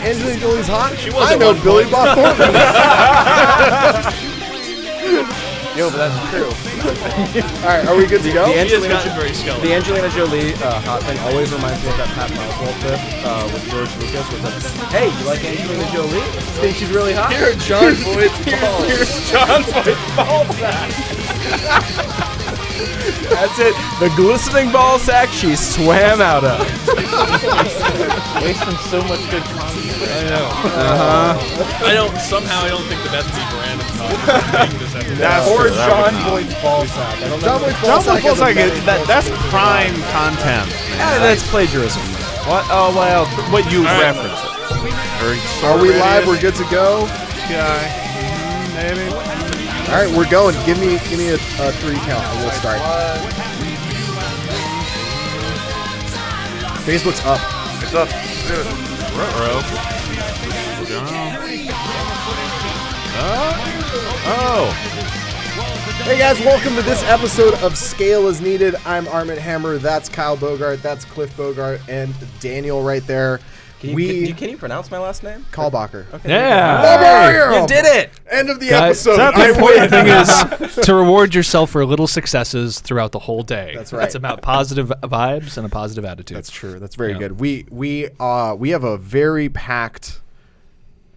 Angelina Jolie's hot. I know Billy Bob Thornton. Yo, but that's true. All right, are we good to go? The Angelina Jolie hot thing always reminds me of that Pat Oswalt clip with George Lucas. Hey, you like Angelina Jolie? Think she's really hot? Here, John Boyd's balls. Here's John Boyd's ball sack. That's it. The glistening ball sack she swam out of. Wasting so much good content. I know. I don't think the Bethany Branham talk this episode. Or John Boyd's ball sack. John Boyd's ball sack that's prime content. That's plagiarism. What? Oh, well, what you reference it. Are we live? We're good to go? Guy. Maybe. All right, we're going. Give me a 3 count and we'll start. Facebook's up. It's up. Do it. Hey guys, welcome to this episode of Scale is Needed. I'm Armand Hammer. That's Kyle Bogart. That's Cliff Bogart and Daniel right there. Can you pronounce my last name? Kalbacher. Okay. Yeah. You did it. End of the Guys, episode. the important thing is to reward yourself for little successes throughout the whole day. That's right. It's about positive vibes and a positive attitude. That's true. That's very good. We have a very packed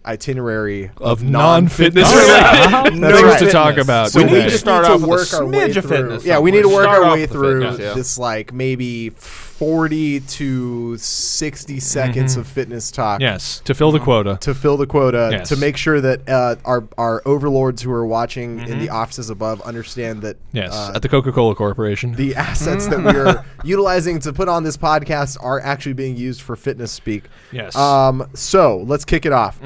itinerary of non-fitness related things to talk about. So we today. just start need off to with work a our way smidge of through. fitness Yeah, we need to work Start our off way with the through fitness, yeah. this like maybe 40 to 60 seconds of fitness talk. Yes, to fill the quota. To fill the quota, Yes. to make sure that our overlords who are watching in the offices above understand that Yes, at the Coca-Cola Corporation. the assets that we are utilizing to put on this podcast are actually being used for fitness speak. Yes. So let's kick it off.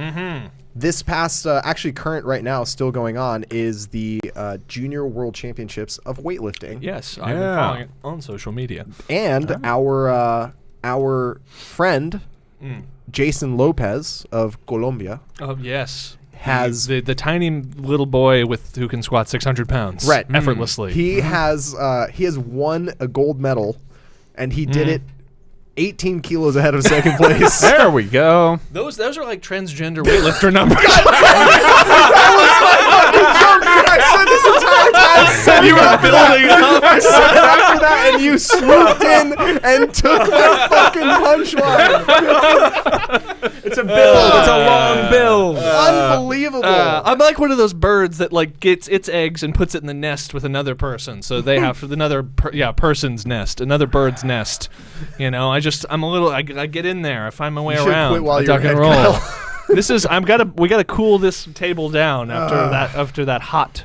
This past, actually current right now, still going on, is the Junior World Championships of weightlifting. Yes, I've been following it on social media. And our friend Jason Lopez of Colombia Oh yes, has the tiny little boy who can squat 600 pounds effortlessly. He has won a gold medal, and he did it 18 kilos ahead of second place. There we go. Those are like transgender weightlifter numbers. I said this entire time. You were building up. I said it after that, and you swooped in and took my fucking punchline. It's a build. It's a long build. Unbelievable. I'm like one of those birds that like gets its eggs and puts it in the nest with another person. So they have another person's nest, another bird's nest. You know, I get in there. I find my way You should around. quit while I you're duck and head roll. Kyle. We gotta cool this table down after that hot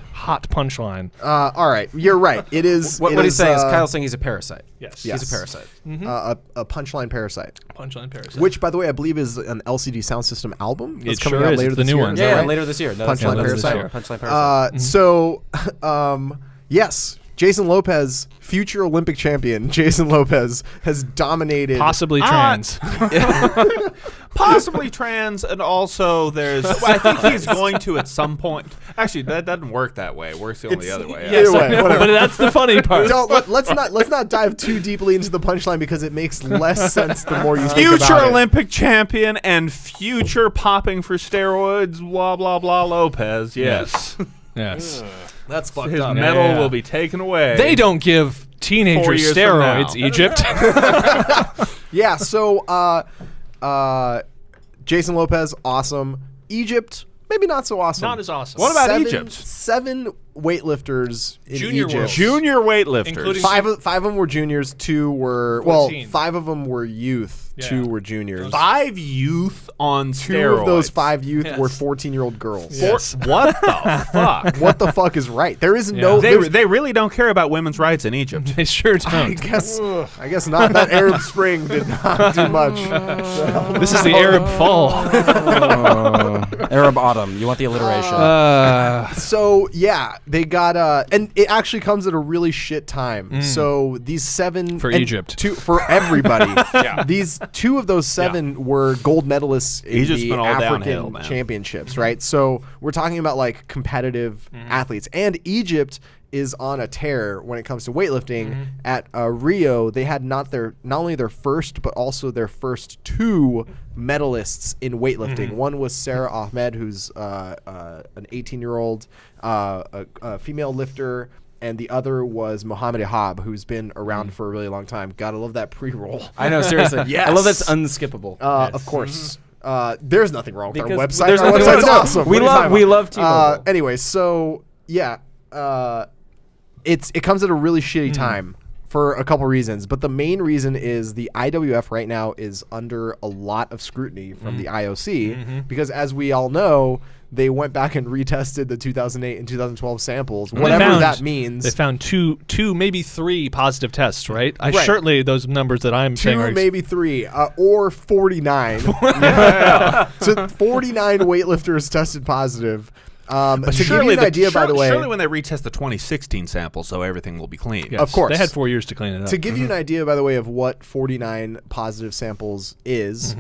punchline. All right, you're right. It is. What he's saying is Kyle's saying he's a parasite. Yes. He's a parasite. A punchline parasite. Punchline parasite. Which, by the way, I believe is an LCD Sound System album. That's It coming sure out is. later It's the this new year. one. Yeah, right? later this year. No, Punchline Parasite. Parasite. Punchline Parasite. So, yes, Jason Lopez, future Olympic champion, Jason Lopez has dominated. Possibly trans. Possibly trans, and also there's. I think he's going to at some point. Actually, that doesn't work that way. It works the only other way. Either way, whatever. But that's the funny part. Let's not dive too deeply into the punchline because it makes less sense the more you think Future about Olympic champion and future popping for steroids, blah blah blah. Lopez, yes, Yes. That's fucked his up. medal will be taken away. They don't give 4 teenagers years from steroids, now. Egypt. Yeah. So, Jason Lopez, awesome. Egypt, maybe not so awesome. Not as awesome. What about Egypt? 7 weightlifters in Junior Egypt. Worlds. Junior weightlifters. Including- Five of them were juniors. 2 were 14. 5 of them were youth. Yeah. 2 were juniors. 5 youth on 2 steroids. of those 5 youth Yes. were 14-year-old girls. Yes. What the fuck? What the fuck is right? There is no. They there's- really don't care about women's rights in Egypt. They sure I don't. guess not. That Arab Spring did not do much. This is the Arab fall. Arab Autumn. You want the alliteration. So yeah, they got and it actually comes at a really shit time. So these 7 For and Egypt. 2 for everybody. These 2 of those 7 were gold medalists in Egypt's the been all downhill, African man. championships, right? So we're talking about like competitive athletes, and Egypt is on a tear when it comes to weightlifting. At Rio, they had not only their first, but also their first 2 medalists in weightlifting. One was Sarah Ahmed, who's an 18-year-old a female lifter, and the other was Mohammed Ihab, who's been around for a really long time. Gotta love that pre-roll. I know, seriously. Yes. I love that's unskippable. Of course. There's nothing wrong with our Because website. there's Our nothing website's wrong. awesome. We What are you love- talking we about? love T-Mobile. Anyway, so yeah, it comes at a really shitty time for a couple reasons, but the main reason is the IWF right now is under a lot of scrutiny from the IOC because, as we all know, they went back and retested the 2008 and 2012 samples, whatever that means. They found two, maybe 3 positive tests, right? Right. Certainly those numbers that I'm saying 2, are maybe 3, or 49. So 49 weightlifters tested positive. To give you an idea, by the way, surely when they retest the 2016 sample, so everything will be clean. Yes, of course. they had 4 years to clean it up. to give you an idea, by the way, of what 49 positive samples is,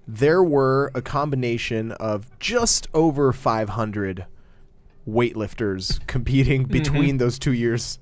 there were a combination of just over 500 weightlifters competing between those 2 years.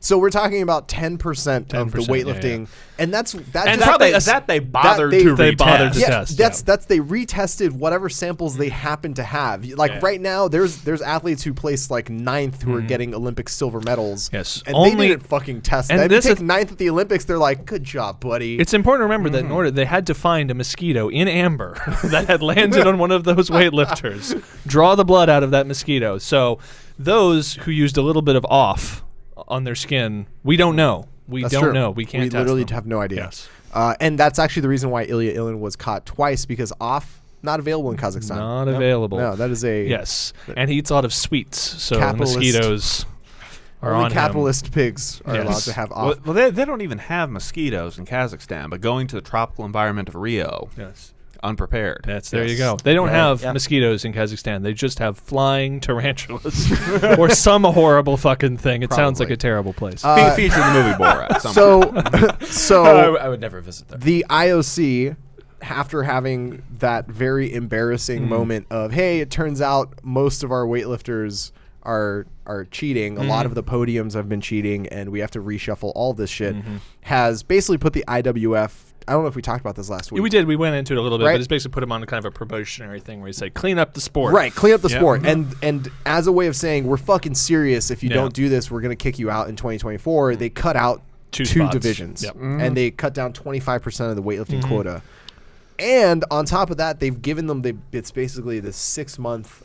So we're talking about 10% of the 10%, weightlifting, and that's And just that they bothered they- to they retest. bothered to yeah, test. that's they retested whatever samples they happen to have. Like right now, there's athletes who placed like 9th who are getting Olympic silver medals. Yes. and Only- they didn't fucking test. and That. If you this take is- 9th at the Olympics, they're like, "Good job, buddy." It's important to remember that in order they had to find a mosquito in amber that had landed on one of those weightlifters, draw the blood out of that mosquito. So those who used a little bit of off on their skin, we don't know. We That's don't true. know. We can't We test literally them. have no idea. Yes. And that's actually the reason why Ilya Ilin was caught twice, because off not available in Kazakhstan. Not available. No, that is a Yes, and he eats a lot of sweets, so the Capitalist- mosquitoes are only on capitalist pigs are Yes. allowed to have off. Well, they don't even have mosquitoes in Kazakhstan, but going to the tropical environment of Rio, him. Yes. unprepared. There you go. They don't have mosquitoes in Kazakhstan. They just have flying tarantulas or some horrible fucking thing. It sounds like Probably. a terrible place. Featured in the movie Borat. So I would never visit there. the IOC, after having that very embarrassing moment of, hey, it turns out most of our weightlifters are cheating, a lot of the podiums have been cheating, and we have to reshuffle all this shit, has basically put the IWF. I don't know if we talked about this last week. We did. We went into it a little bit, Right. but it's basically put him on kind of a probationary thing where you say, clean up the sport. Right, clean up the Yep. sport, and as a way of saying we're fucking serious. If you Yeah. don't do this, we're gonna kick you out in 2024. They cut out Two two spots. divisions, Yep. and they cut down 25% of the weightlifting quota. And on top of that, they've given them it's basically the 6-month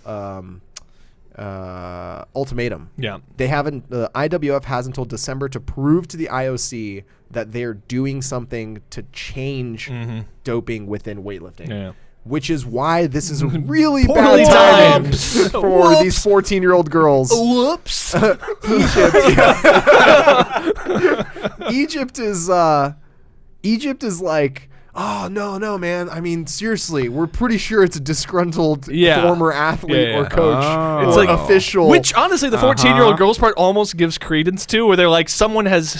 ultimatum. Yeah. They haven't. The IWF has until December to prove to the IOC that they're doing something to change doping within weightlifting. Yeah. Which is why this is a really Poorly bad timing timed. for these 14-year-old girls. Whoops. Egypt is like, oh, no, man. I mean, seriously, we're pretty sure it's a disgruntled former athlete or coach. It's or like official. Which honestly, the 14-year-old girls part almost gives credence to, where they're like, someone has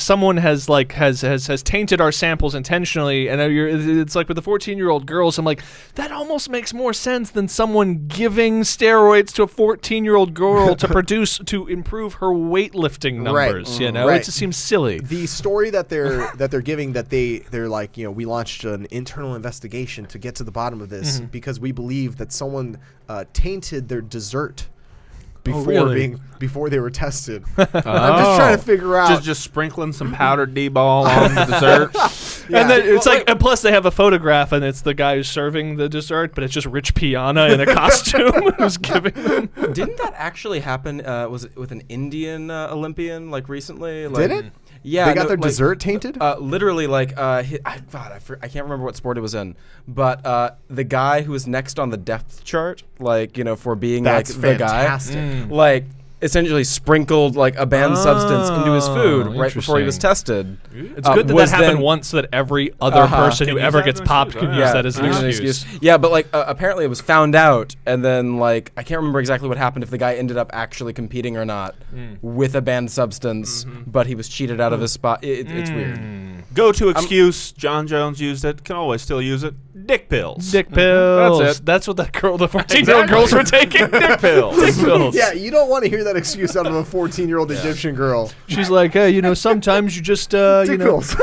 tainted our samples intentionally, and it's like with the 14-year-old girls, I'm like, that almost makes more sense than someone giving steroids to a 14-year-old girl to improve her weightlifting numbers. You know, Right. it just seems silly. the story that they're giving, that they're like, we launched an internal investigation to get to the bottom of this because we believe that someone tainted their dessert before they were tested. I'm just trying to figure out. Just sprinkling some powdered D-ball on the dessert. And then it's and plus they have a photograph, and it's the guy who's serving the dessert, but it's just Rich Piana in a costume who's giving them. Didn't that actually happen? Was it with an Indian Olympian recently? Did it? Yeah, They got their dessert tainted? Literally, I can't remember what sport it was in, but the guy who was next on the depth chart, for being That's the guy, essentially sprinkled a banned substance into his food right before he was tested. It's good that happened once, so that every other person who ever gets popped can use that as an excuse. Yeah, but apparently it was found out, and then I can't remember exactly what happened, if the guy ended up actually competing or not with a banned substance, but he was cheated out of his spot. It's weird. Go-to excuse. John Jones used it. Can always still use it. Dick pills. Dick pills. That's it. That's what that girl, the 14-year-old girls were taking. Dick pills. Dick pills. Yeah, you don't want to hear that excuse out of a 14-year-old Egyptian girl. She's like, hey, sometimes you just, Dick pills.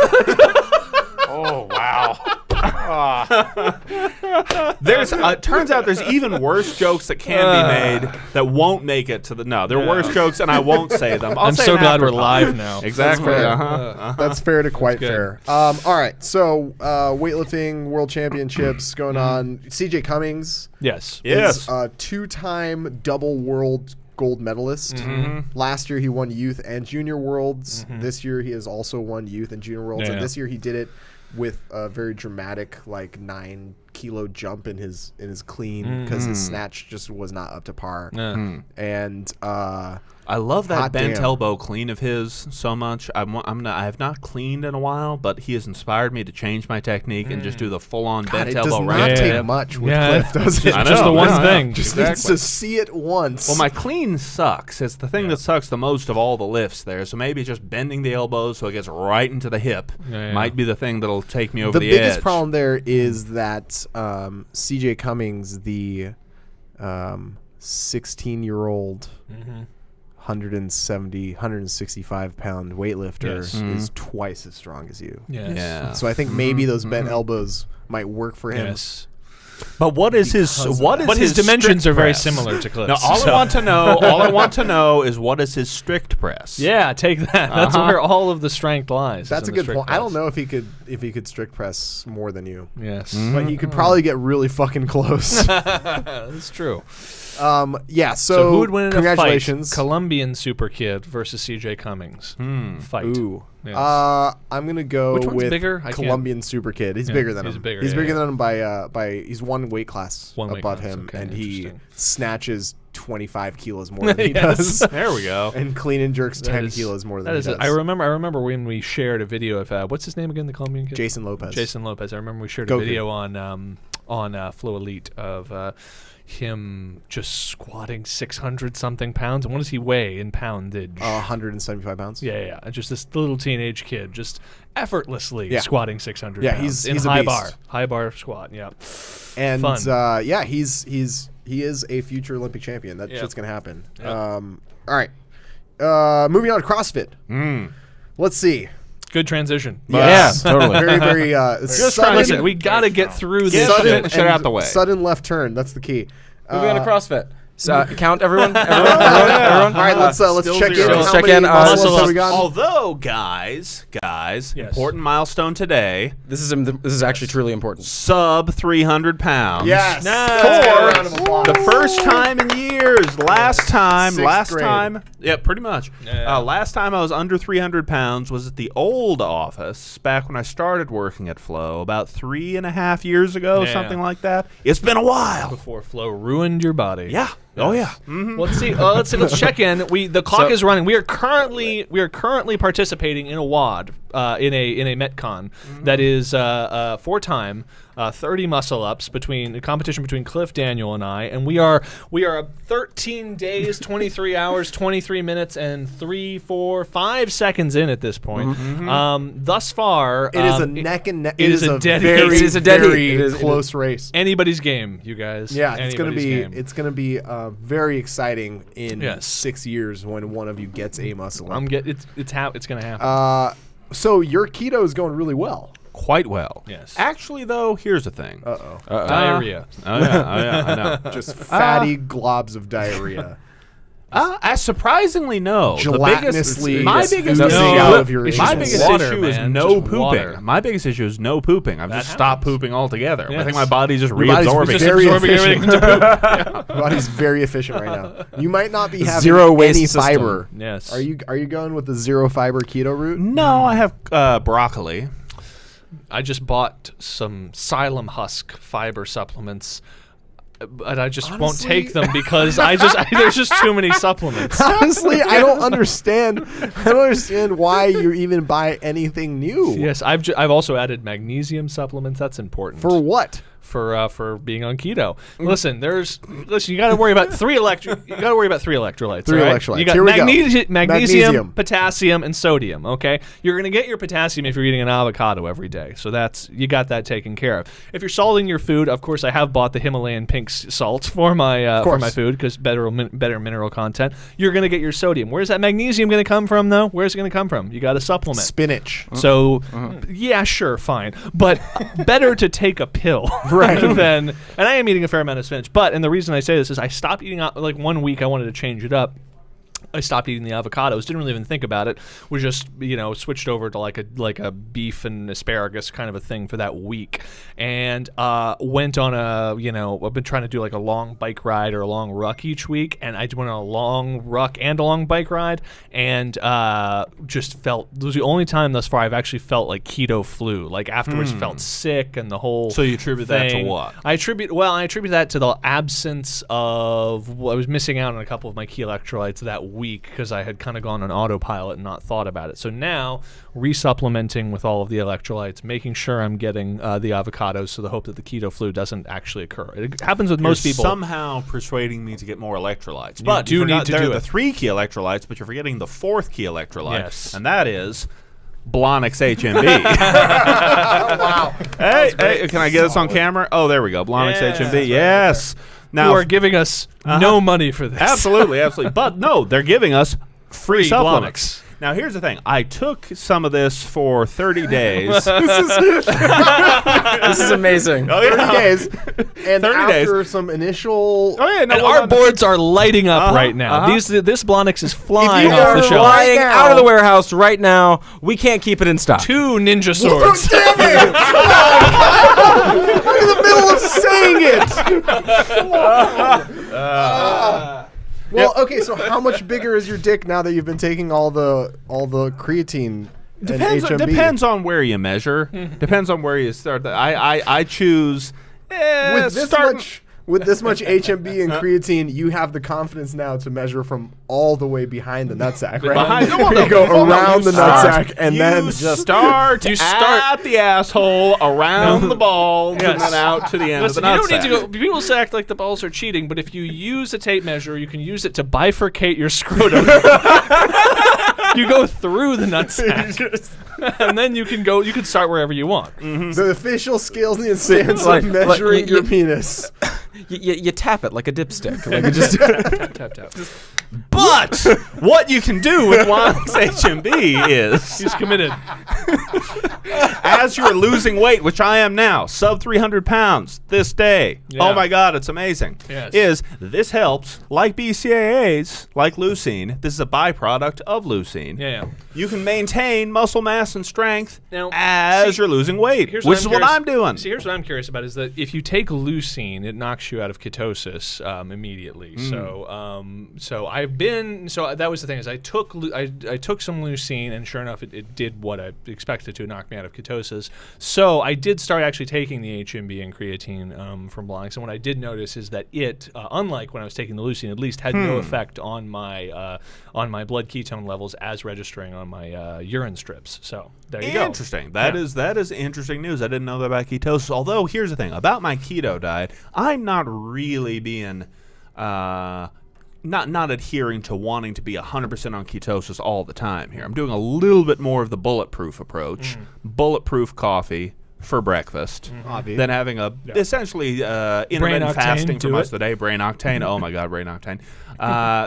Oh, wow. Turns out there's even worse jokes that can be made that won't make it to the. No, they're worse jokes, and I won't say them. I'm say so them glad after we're time. live now. Exactly. That's fair to quite good. fair. All right, so weightlifting world championships going on. CJ Cummings Yes. Yes. is a 2-time double world gold medalist. Last year he won youth and junior worlds. This year he has also won youth and junior worlds. Yeah. And this year he did it with a very dramatic 9-kilo jump in his clean because his snatch just was not up to par. And I love that Hot bent damn. elbow clean of his so much. I have not cleaned in a while, but he has inspired me to change my technique and just do the full-on God, bent it does elbow not right. take much with Yeah. Cliff, does it? I know. Just the one Yeah, thing. yeah. Just needs to see it once. Well, my clean sucks. It's the thing that sucks the most of all the lifts there. So maybe just bending the elbows so it gets right into the hip might be the thing that'll take me over the biggest edge. problem there is that CJ Cummings, the 16-year-old 165 pound weightlifter, Yes. is twice as strong as you. Yes. Yeah. So I think maybe those bent elbows might work for him. Yes. But what is his But his dimensions strict are very press? similar to Cliff's. Now, all I want to know is what is his strict press? Yeah, take that. That's where all of the strength lies. is That's a in the good strict point. I don't press. know if he could strict press more than you. Yes. But he could probably get really fucking close. That's true. Yeah, So who would win in congratulations. a fight? Colombian super kid versus CJ Cummings. Fight. Ooh. Yes. I'm gonna go Which one's with bigger? I can't- Colombian super kid. He's Yeah, bigger than he's him. bigger, he's yeah, bigger yeah. than him by he's one weight class One weight above class, him, okay, and he interesting. snatches 25 kilos more than he Yes. does, There we go. and clean and jerks 10 is- kilos more than That he is. does. I remember when we shared a video of what's his name again? The Colombian kid. Jason Lopez. Jason Lopez. I remember we shared Goku. a video on FloElite of him just squatting 600 something pounds. And what does he weigh in poundage? 175 pounds. Yeah. And just this little teenage kid just effortlessly Yeah. squatting 600 Yeah, pounds he's in a high bar squat. Yeah. And Fun. yeah, he is a future Olympic champion. That Yeah. shit's gonna happen. Yeah. All right. Moving on to CrossFit. Let's see. Good transition. Yes. Yeah, totally. Very, very sudden, Listen, we got to get through this. sudden shit. shit out and the way. Sudden left turn. That's the key. Moving on to CrossFit. So, count everyone. Everyone. All right, let's check in. zero. How Let's check many in. muscle-ups Muscle have we got? Although, guys, important milestone today. This is actually truly important. Sub 300 pounds. Yes. Nice. The first time in years. Last time. Sixth grade. Yeah, pretty much. Yeah. Last time I was under 300 pounds was at the old office back when I started working at Flo about 3.5 years ago, Yeah. something like that. It's been a while. Before Flo ruined your body. Yeah. Oh yeah. Mm-hmm. Let's see. Let's check in. The clock is running. We are currently participating in a WOD, in a Metcon that is 4-time 30 muscle ups a competition between Cliff, Daniel, and I, and we are 13 days, 23 hours, 23 minutes, and 3, 4, 5 seconds in at this point. Thus far, It is a neck and neck. it is a dead very, heat. It is a dead heat. very It is- close race. anybody's game, you guys. Yeah, it's gonna Anybody's game. be very exciting in Yes. 6 years when one of you gets a muscle up. It's gonna happen. So your keto is going really well. Quite well. Yes. Actually, though, here's the thing. Diarrhea. Oh yeah, I know. Just fatty globs of diarrhea. Surprisingly, no. Gelatinously my just biggest oozing issue, out of your It's my just biggest water, issue is man. no Just water. pooping. My biggest issue is no pooping. I've just stopped happens. pooping altogether. Yes. I think my body just Your body's reabsorbing. just it. very absorbing everything efficient. to poop. Your body's very efficient right now. You might not be having Zero waste any system. fiber. Yes. Are you going with the zero fiber keto route? No, I have broccoli. I just bought some psyllium husk fiber supplements, but I just won't Honestly- take them because there's just too many supplements. Honestly, I don't understand. I don't understand why you even buy anything new. Yes, I've also added magnesium supplements. That's important. For what? for being on keto. Listen, you got to worry about three electrolytes. Three right? electrolytes. You got Here we go. magnesium, potassium, and sodium. Okay, you're going to get your potassium if you're eating an avocado every day. So you got that taken care of. If you're salting your food, of course, I have bought the Himalayan pink salt for my food because better mineral content. You're going to get your sodium. Where's that magnesium going to come from, though? Where's it going to come from? You got to supplement. Spinach. So, yeah, sure, fine. But better to take a pill right. than... And I am eating a fair amount of spinach. And the reason I say this is I stopped eating... Like 1 week, I wanted to change it up. I stopped eating the avocados. Didn't really even think about it. Was just switched over to like a beef and asparagus kind of a thing for that week, and went on I've been trying to do like a long bike ride or a long ruck each week, and I went on a long ruck and a long bike ride, and just felt it was the only time thus far I've actually felt like keto flu. Like afterwards, felt sick and the whole. So you attribute that to what? I attribute that to the absence of. I was missing out on a couple of my key electrolytes that week because I had kind of gone on autopilot and not thought about it. So now, resupplementing with all of the electrolytes, making sure I'm getting the avocados, so the hope that the keto flu doesn't actually occur. It happens with most people. Somehow persuading me to get more electrolytes. But you need to do the 3 key electrolytes, but you're forgetting the 4th key electrolyte. Yes. And that is Blonix HMB. Wow. Hey, can I get this on camera? Oh, there we go. Blonix HMB. Yes. Now, who are giving us no money for this. Absolutely. But no, they're giving us free supplements. Blonix. Now, here's the thing. I took some of this for 30 days. This is amazing. 30 days. And 30 after days. some initial... Oh, yeah, no, And well, our boards are lighting up right now. This Blonix is flying you off are the shelf. Flying now. out of the warehouse right now. We can't keep it in stock. 2 ninja swords. Damn it! I'm in the middle of saying it! Well, okay, so how much bigger is your dick now that you've been taking all the creatine and HMB? Depends on where you measure. Depends on where you start. I choose... With this much HMB and creatine, you have the confidence now to measure from all the way behind the nutsack, right? You go around the nutsack and then just start at the asshole, around the balls, and then out to the end of the nutsack. You don't need to go. People say act like the balls are cheating, but if you use a tape measure, you can use it to bifurcate your scrotum. You go through the nutsack, and then you can start wherever you want. the official scales and stance of measuring your penis. You tap it like a dipstick. Like it just Tap. But what you can do with Blonix HMB is, He's committed. as you're losing weight, which I am now, sub 300 pounds this day. Yeah. Oh my God, it's amazing. Yes. This helps, like BCAAs, like leucine. This is a byproduct of leucine. Yeah. You can maintain muscle mass and strength Now, as you're losing weight, which is what I'm doing. See, here's what I'm curious about: is that if you take leucine, it knocks you out of ketosis immediately. So that was the thing: is I took some leucine, and sure enough, it did what I expected to, knock me out of ketosis. So I did start actually taking the HMB and creatine from Blonix, and what I did notice is that it, unlike when I was taking the leucine, at least had no effect on my blood ketone levels as registering on my urine strips. So there you go. Interesting. That is interesting news. I didn't know that about ketosis. Although here's the thing about my keto diet, I'm not really being not adhering to wanting to be 100% on ketosis all the time here. I'm doing a little bit more of the bulletproof approach. Bulletproof coffee for breakfast, then having essentially intermittent fasting for most of the day. Brain octane. Oh my God, brain octane.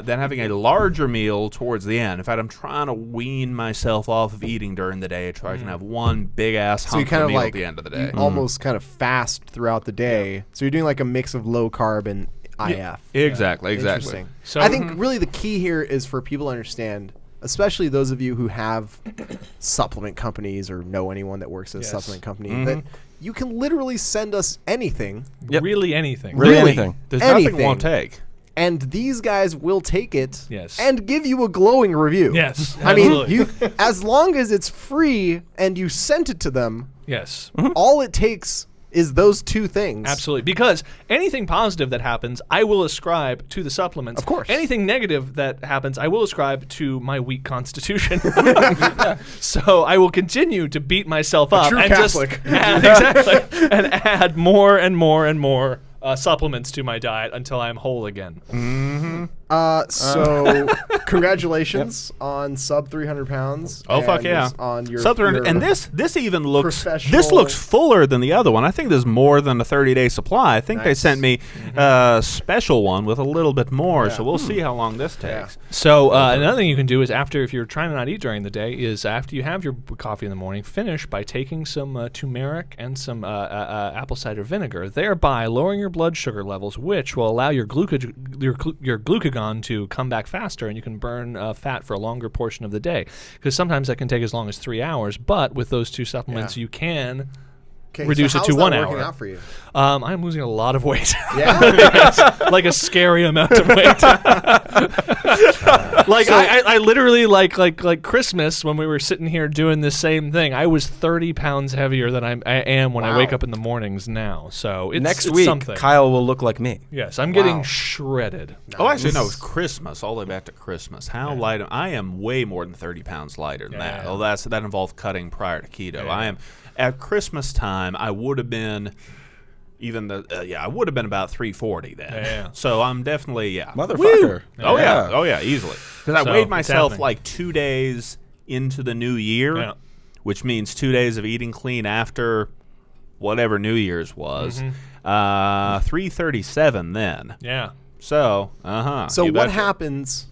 Then having a larger meal towards the end. In fact, I'm trying to wean myself off of eating during the day so I can have one big ass hunk of meal at the end of the day. You almost kind of fast throughout the day. So you're doing like a mix of low carb and IF. Exactly. Interesting. So I think really the key here is for people to understand, especially those of you who have supplement companies or know anyone that works at a supplement company, that you can literally send us anything. Really anything. Really anything. There's anything. nothing won't take. And these guys will take it Yes. and give you a glowing review. Yes. I mean, absolutely. as long as it's free and you sent it to them, Yes. all it takes is those two things. Absolutely. Because anything positive that happens, I will ascribe to the supplements. Of course. Anything negative that happens, I will ascribe to my weak constitution. So I will continue to beat myself up true and Catholic. and add more and more and more supplements to my diet until I'm whole again. So congratulations on sub 300 pounds. Oh, fuck and yeah. On your, Southern, your and this even looks professional- looks fuller than the other one. I think there's more than a 30-day supply. I think they Nice. sent me a special one with a little bit more, so we'll see how long this Yeah. takes. So another thing you can do is if you're trying to not eat during the day, is after you have your coffee in the morning, finish by taking some turmeric and some apple cider vinegar, thereby lowering your blood sugar levels, which will allow your glucagon to come back faster, and you can burn fat for a longer portion of the day. Because sometimes that can take as long as 3 hours, but with those two supplements, you can reduce it to 1 hour. Working out for you? I'm losing a lot of weight. Yeah. Yes, like a scary amount of weight. I literally like Christmas when we were sitting here doing this same thing. I was 30 pounds heavier than I am when I wake up in the mornings now. So it's Next it's week, something. Kyle will look like me. Yes, I'm getting shredded. Oh, actually, no, it was Christmas, all the way back to Christmas. How light I am way more than 30 pounds lighter than that. Yeah. Oh, that involved cutting prior to keto. I am at Christmas time. I would have been I would have been about 340 then. Yeah. So I'm definitely Motherfucker. Oh yeah, easily. Because I So, weighed it's myself happening. like 2 days into the new year, Yeah. which means 2 days of eating clean after whatever New Year's was. 337 then. Yeah. So, So you what betcha. happens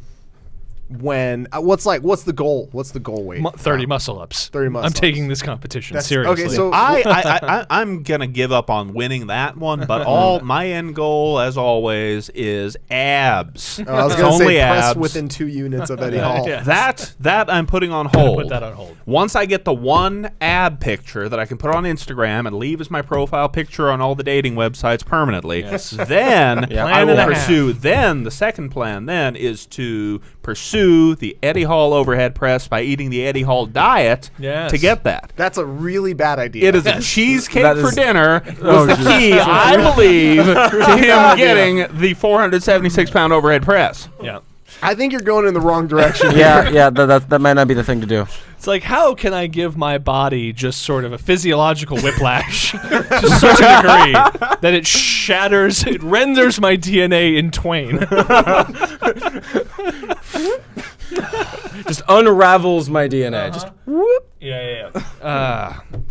when what's the goal? What's the goal weight? 30 muscle ups. 30 muscle I'm ups. taking this competition That's- seriously. okay, so- I'm gonna give up on winning that one, but all my end goal, as always, is abs. I was It's going to only say press abs. within 2 units of Eddie Hall. Yeah. That I'm putting on hold. Put that on hold. Once I get the one ab picture that I can put on Instagram and leave as my profile picture on all the dating websites permanently, then I Plan will and a pursue. Then the second plan then is to pursue the Eddie Hall overhead press by eating the Eddie Hall diet Yes. to get that. That's a really bad idea. It is a cheesecake That for is- dinner was the key, I believe, to him getting the 476-pound overhead press. Yeah. I think you're going in the wrong direction. Yeah, that might not be the thing to do. It's like, how can I give my body just sort of a physiological whiplash to such a degree that it shatters, it renders my DNA in twain? Just unravels my DNA. Just whoop. Yeah.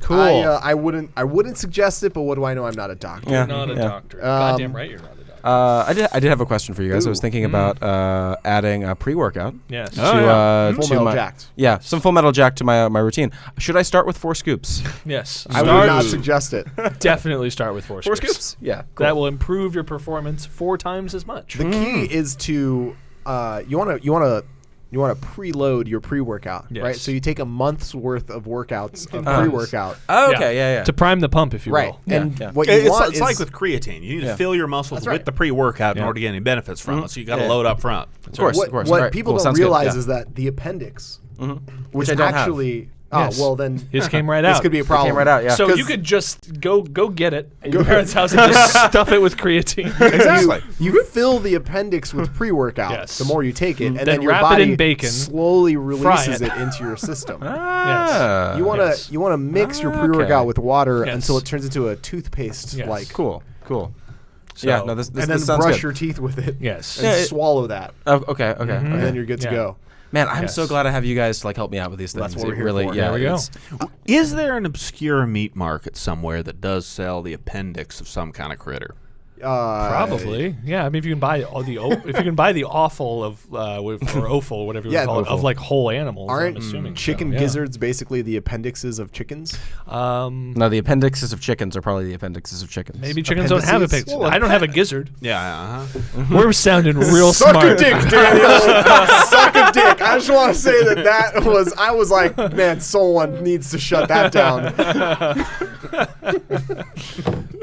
Cool. I wouldn't suggest it, but what do I know? I'm not a doctor. Yeah. You're not a doctor. Goddamn right you're not a doctor. I did have a question for you guys. I was thinking about adding a pre-workout. Yes. To, to Full Metal my, Jacked. Yeah, some Full Metal Jack to my routine. Should I start with 4 scoops? Yes. I would not suggest it. Definitely start with 4 scoops. Yeah. That will improve your performance 4 times as much. The key is to you want to preload your pre-workout, Yes. right? So you take a month's worth of workouts of Oh. pre-workout, Oh, okay. Yeah. To prime the pump, if you right? will. And Yeah. what you It's, want it's is like with creatine. You need to fill your muscles That's right. with the pre-workout in Yeah. order to get any benefits from it. So you got to Yeah. load up front. Of course. what All right, people cool. don't Sounds good. realize Yeah. is that the appendix, Which is I don't have. actually. Yes. Oh well, then His came right this out. could be a problem. Came right out. Yeah. So 'Cause- you could just go get it at your parents' house and just stuff it with creatine. Exactly. You fill the appendix with pre-workout. Yes. The more you take it, and Then then your wrap it body in bacon, slowly releases it. it into your system. Ah. You want to Yes. mix your pre-workout Okay. with water Yes. until it turns into a toothpaste Yes. like. Cool. So- Yeah. No. This And then sounds brush good. your teeth with it. Yes. And Yeah, it- swallow that, Oh, okay. Okay. and then you're good to Yeah. go. Man, I'm Yes. so glad I have you guys to help me out with these things. That's what It we're here really, for. Yeah, There we go. it's- Is there an obscure meat market somewhere that does sell the appendix of some kind of critter? Probably, yeah. I mean, if you can buy the offal of or offal, whatever you Yeah, call it, of offal. like whole animals. Aren't I'm assuming chicken so, yeah. gizzards basically the appendixes of chickens? No, the appendixes of chickens are probably the appendixes of chickens. Maybe chickens don't have Appendices? appendix. I don't have a gizzard. Yeah. We're sounding real Suck smart. a dick, Daniel. Suck a dick. I just want to say that was. I was like, man, someone needs to shut that down.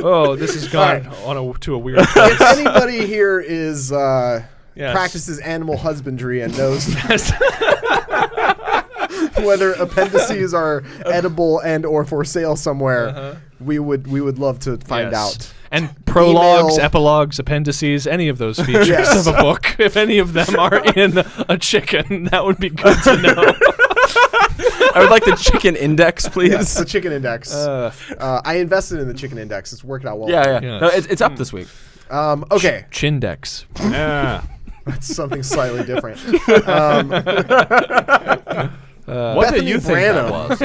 Oh, this has gone to a weird. If anybody here is Yes. practices animal husbandry and knows whether appendices are edible and or for sale somewhere. We would love to find out. And prologues, Email. epilogues, appendices, any of those features Yes. of a book, if any of them are in a chicken, that would be good to know. I would like the chicken index, please. Yes, the chicken index. I invested in the chicken index. It's working out well. Yeah. Yes. No, it's up this week. Okay. Chindex. Yeah. That's something slightly different. What do Bethany you think that Branham.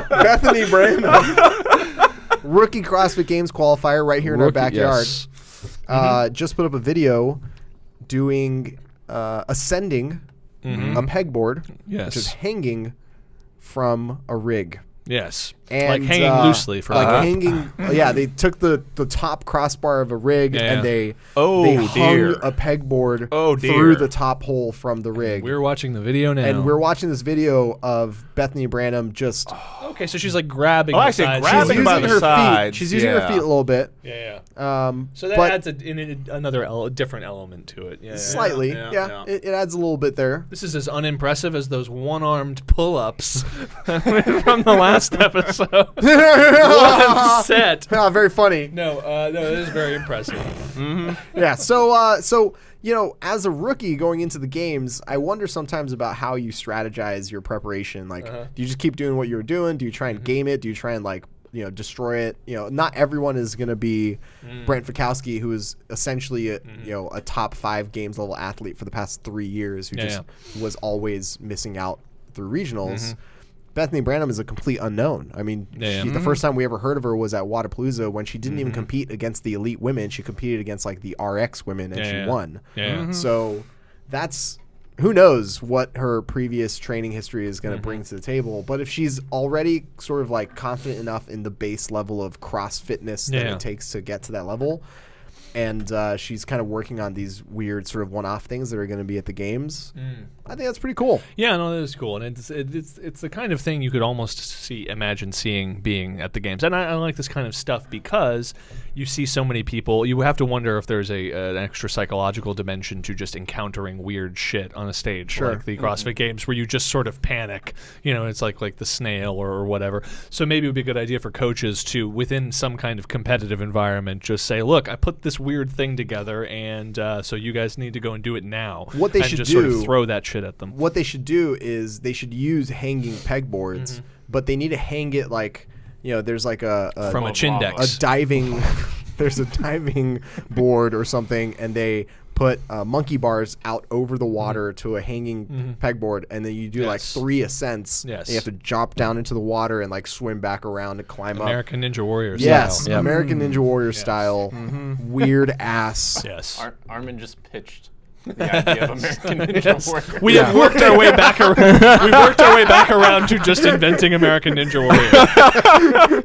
Bethany Branham. Rookie CrossFit Games qualifier right here in our backyard. Yes. Just put up a video doing ascending a pegboard, Yes. which is hanging from a rig. Yes. And, like hanging loosely for hanging. Yeah, they took the top crossbar of a rig and they hung dear. a pegboard Oh, through dear. the top hole from the rig. We're watching the video now. And we're watching this video of Bethany Branham just okay, so she's like grabbing Oh, the actually, sides. grabbing using by the her sides, feet. She's using her yeah. feet a little bit. Yeah. So that but adds another different element to it. Yeah. slightly. yeah. It adds a little bit there. This is as unimpressive as those one-armed pull-ups from the last episode. One set. Very funny. No, it is very impressive. Yeah. So as a rookie going into the games, I wonder sometimes about how you strategize your preparation. Like, do you just keep doing what you were doing? Do you try and game it? Do you try and destroy it? Not everyone is going to be Brent Fikowski, who is essentially a top 5 games level athlete for the past 3 years, who was always missing out through regionals. Bethany Branham is a complete unknown. I mean, the first time we ever heard of her was at Wadapalooza when she didn't even compete against the elite women. She competed against like the RX women and she won. So that's, who knows what her previous training history is going to bring to the table. But if she's already sort of like confident enough in the base level of cross fitness that it takes to get to that level, and she's kind of working on these weird sort of one-off things that are going to be at the games, I think that's pretty cool. Yeah, no, that is cool, and it's the kind of thing you could almost imagine seeing being at the games. And I like this kind of stuff because you see so many people. You have to wonder if there's an extra psychological dimension to just encountering weird shit on a stage, like the CrossFit Games, where you just sort of panic. It's like the snail or whatever. So maybe it would be a good idea for coaches to, within some kind of competitive environment, just say, "Look, I put this weird thing together, and so you guys need to go and do it now." What they and should just do, sort of throw that shit at them. What they should do is they should use hanging pegboards, but they need to hang it like, there's like a From a Chindex. diving there's a diving board or something, and they put monkey bars out over the water to a hanging pegboard, and then you do like 3 ascents. Yes. And you have to drop down into the water and like swim back around and climb American Ninja Warrior up. Yes, style. American Ninja Warrior style. Weird ass. Yes. Armin just pitched the idea of American Ninja Warrior. We have worked our way back. We've worked our way back around to just inventing American Ninja Warrior.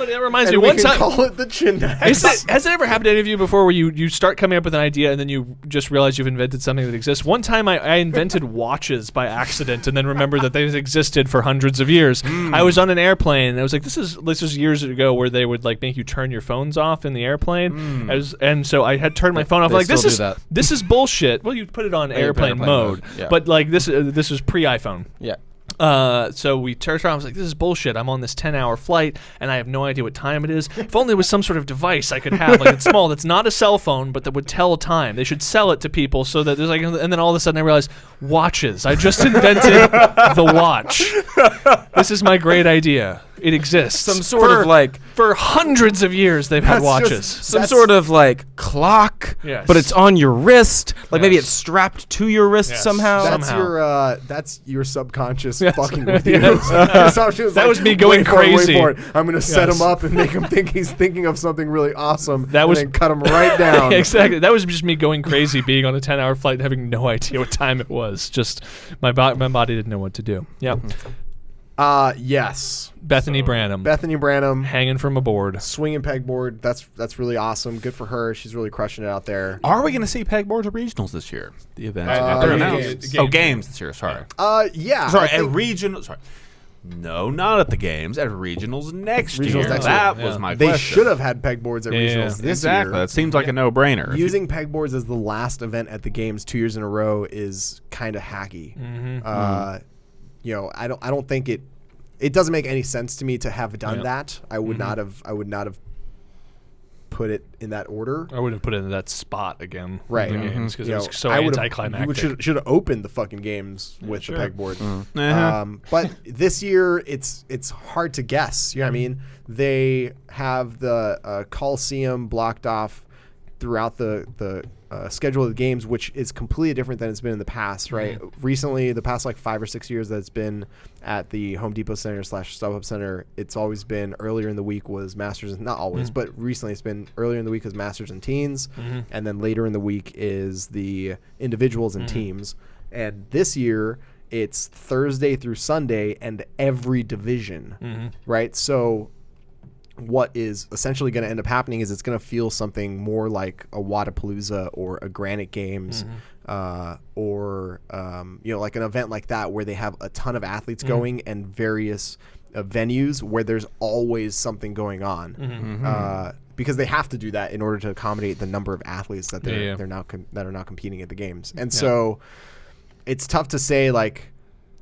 That reminds me. And we One can time, call it the Chindex. has it ever happened to any of you before, where you start coming up with an idea and then you just realize you've invented something that exists? One time, I invented watches by accident and then remembered that they existed for hundreds of years. I was on an airplane and I was like, "This is years ago, where they would like make you turn your phones off in the airplane." And so I had turned my phone off. They Like, still do that. this is bullshit. Well, you put it on airplane mode, yeah. but like this was pre-iPhone. Yeah. So we turned around. I was like, "This is bullshit. I'm on this 10-hour flight, and I have no idea what time it is. If only it was some sort of device I could have, like it's small, that's not a cell phone, but that would tell time. They should sell it to people so that there's like." And then all of a sudden, I realized, watches. I just invented the watch. This is my great idea. It exists. Some sort of like for hundreds of years they've had That's watches. just- some sort of like clock, Yes. but it's on your wrist. Like maybe Yes. it's strapped to your wrist Yes. somehow. That's your subconscious fucking with you. Yes. That was me going crazy. I'm gonna set Yes. him up and make him think he's thinking of something really awesome. That was- and then cut him right down. Exactly. That was just me going crazy, being on a 10-hour flight and having no idea what time it was. Just my body didn't know what to do. Yep. Yes. Bethany Branham. Bethany Branham Hanging from a board. swinging pegboard. That's really awesome. Good for her. She's really crushing it out there. Are we going to see pegboards at regionals this year? The event. Uh, They're games. announced. Oh, games this year. Sorry. Yeah. Sorry, I a think- regional. Sorry. No, not at the games. At regionals next Regionals year. next That year. was Yeah. my They question. should have had pegboards at Yeah, regionals yeah. this Exactly. year. That seems like a no-brainer. If you- Using pegboards as the last event at the games 2 years in a row is kind of hacky. You know, I don't think it doesn't make any sense to me to have done Yeah. that. I would not have put it in that order. I wouldn't put it in that spot again. Right. Because You it know, was so I would've- anticlimactic. Should have opened the fucking games with sure. the pegboard. Uh-huh. But this year it's hard to guess. You know what I mean? They have the Coliseum blocked off throughout the schedule of the games, which is completely different than it's been in the past, right? Recently, the past like 5 or 6 years that it's been at the Home Depot Center / StubHub Center, it's always been earlier in the week was Masters, not always, but recently it's been earlier in the week was Masters and Teens, and then later in the week is the individuals and teams. And this year, it's Thursday through Sunday and every division, right? So what is essentially going to end up happening is it's going to feel something more like a Wadapalooza or a Granite Games, or you know, like an event like that where they have a ton of athletes going and various venues where there's always something going on, because they have to do that in order to accommodate the number of athletes that they're now that are now competing at the games. And so it's tough to say, like,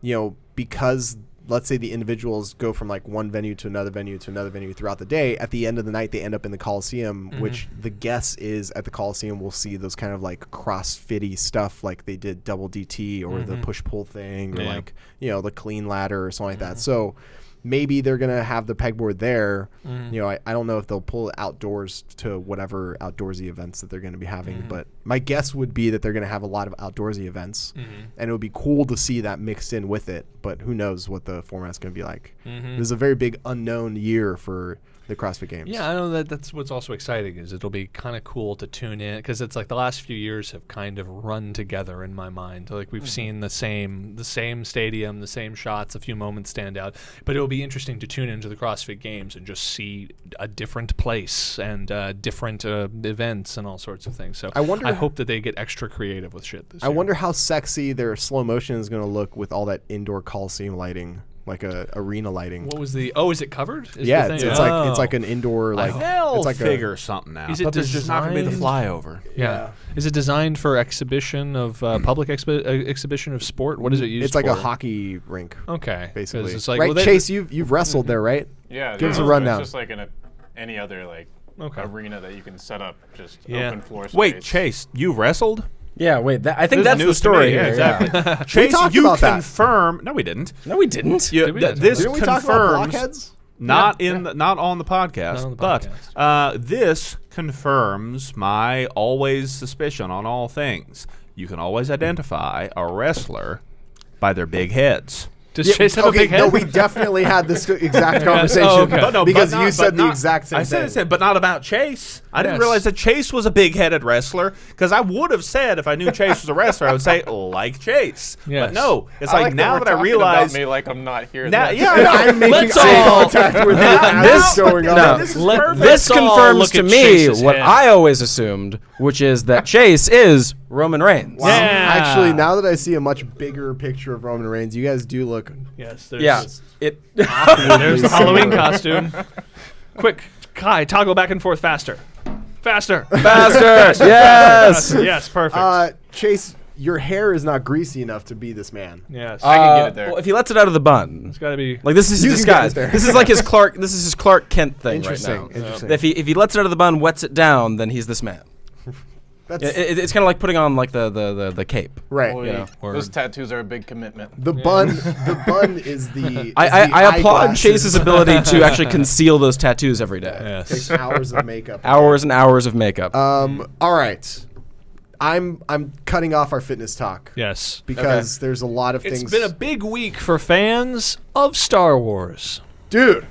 you know, because let's say the individuals go from like one venue to another venue to another venue throughout the day. At the end of the night, they end up in the Coliseum, which the guess is at the Coliseum we'll see those kind of like CrossFit-y stuff, like they did double DT or the push-pull thing, or like, you know, the clean ladder or something like that. So maybe they're going to have the pegboard there. You know, I don't know if they'll pull it outdoors to whatever outdoorsy events that they're going to be having, but my guess would be that they're going to have a lot of outdoorsy events, and it would be cool to see that mixed in with it, but who knows what the format's going to be like. This is a very big unknown year for the CrossFit Games. Yeah, I know that's what's also exciting is it'll be kind of cool to tune in, because it's like the last few years have kind of run together in my mind. Like we've seen the same stadium, the same shots, a few moments stand out, but it'll be interesting to tune into the CrossFit Games and just see a different place and different events and all sorts of things. So I hope that they get extra creative with shit this year. I wonder how sexy their slow motion is going to look with all that indoor Coliseum lighting, like a arena lighting. What was the? Oh, is it covered? Is Yeah, the it's thing? like an indoor, like They'll it's like figure something out. Is it But there's just not going to be the designed- flyover. Yeah. Is it designed for exhibition of public exhibition of sport? What is it used it's like for? a hockey rink, Okay. 'Cause basically. It's like, right, well, they- Chase, you've wrestled there, right? Yeah, Give us a no, rundown. It's just like any other like Okay. arena that you can set up, just Yeah. open floor space. Wait, Chase, you wrestled? Yeah, wait. I think This that's is the news to story me. here. Yeah, exactly. Chase, talked you about that. confirm. No, we didn't. No, we didn't. You, Did we? this Didn't we talk about confirms. blockheads? Not on the podcast, Not on the but podcast. this confirms my always suspicion on all things. You can always identify a wrestler by their big heads. Does Chase have a big head? No, we definitely had this exact conversation okay. But no, because but you not- said but the not- exact same I thing. said, but not about Chase. I didn't Yes. realize that Chase was a big-headed wrestler, because I would have said if I knew Chase was a wrestler, I would say like Chase. Yes. But no, it's I like now we're that I talking realize. about me like I'm not here. Now, then. yeah, I'm making Let's eye all- contact with you as This- it's going on. no. This is Let- perfect. This Let's all confirms look to at me Chase's what head. I always assumed, which is that Chase is Roman Reigns. Wow. Yeah. Actually, now that I see a much bigger picture of Roman Reigns, you guys do look Yes. There's Yeah. It. There's the Halloween costume. Quick, Kai, toggle back and forth faster. Faster. Faster. Yes. Yes, perfect. Chase, your hair is not greasy enough to be this man. yes. I can get it there. Well, if he lets it out of the bun, It's got to be. like this is You his can get disguise. it there. This is like his Clark. This is his Clark Kent thing Interesting. right now. Interesting. If he lets it out of the bun, wets it down, then he's this man. That's It's kind of like putting on like the cape. right. Boy, you know, those tattoos are a big commitment. The bun is the. I applaud eyeglasses. Chase's ability to actually conceal those tattoos every day. Yes. Takes hours of makeup. Hours and hours of makeup. All right. I'm cutting off our fitness talk Yes. because there's a lot of It's things. been a big week for fans of Star Wars. Dude,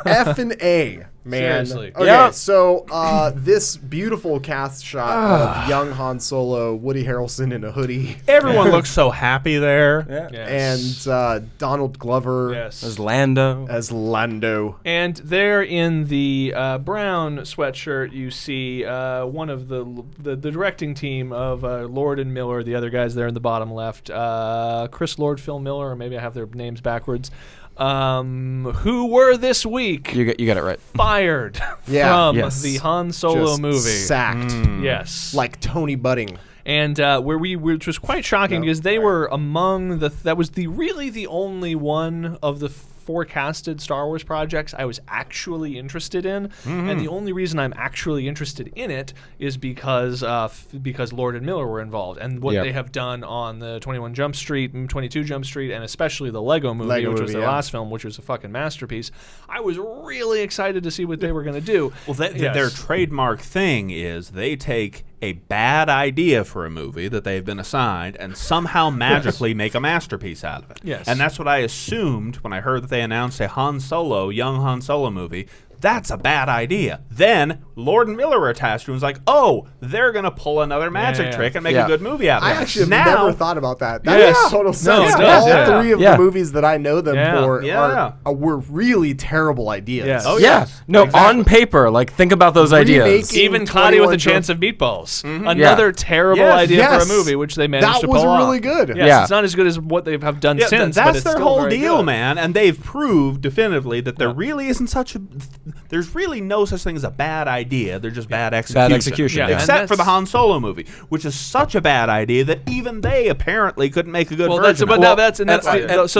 F and A, man. Seriously. Okay, Yeah. so this beautiful cast shot of young Han Solo, Woody Harrelson in a hoodie, Everyone looks so happy there. Yes. and Donald Glover yes. There's Lando. as Lando. And there in the brown sweatshirt, you see one of the directing team of Lord and Miller, the other guys there in the bottom left. Chris Lord, Phil Miller, or maybe I have their names backwards. who were this week You get it right. fired Yeah. from Yes. the Han Solo Just movie. sacked Yes. like Tony Budding. And which was quite shocking because they were among that was really the only one of the forecasted Star Wars projects I was actually interested in, and the only reason I'm actually interested in it is because Lord and Miller were involved, and what they have done on the 21 Jump Street and 22 Jump Street, and especially the Lego movie, which was their last film, which was a fucking masterpiece. I was really excited to see what they were going to do. Well, their trademark thing is they take a bad idea for a movie that they've been assigned and somehow magically make a masterpiece out of it. Yes. And that's what I assumed when I heard that they announced a young Han Solo movie. That's a bad idea. Then Lord and Miller were attached to it and was like, oh, they're going to pull another magic trick and make a good movie out of it. I actually have never thought about that. That Yes. makes total sense. it does, All three of the movies that I know them for were really terrible ideas. Yes. Oh, Yeah. yes. No, on paper, like, think about those ideas. Remaking Even Cloudy with a 21 Chance Jump- of Meatballs. Another terrible Yes. idea Yes. for a movie, which they managed That to was pull really off. good. Yes, Yeah. it's not as good as what they have done Yeah, since, but that's it's their still whole very deal, good. man. And they've proved definitively that there really isn't there's really no such thing as a bad idea. They're just bad execution. Bad execution, Yeah, and Except for the that's- Han Solo movie, which is such a bad idea that even they apparently couldn't make a good version That's of but it. now that's so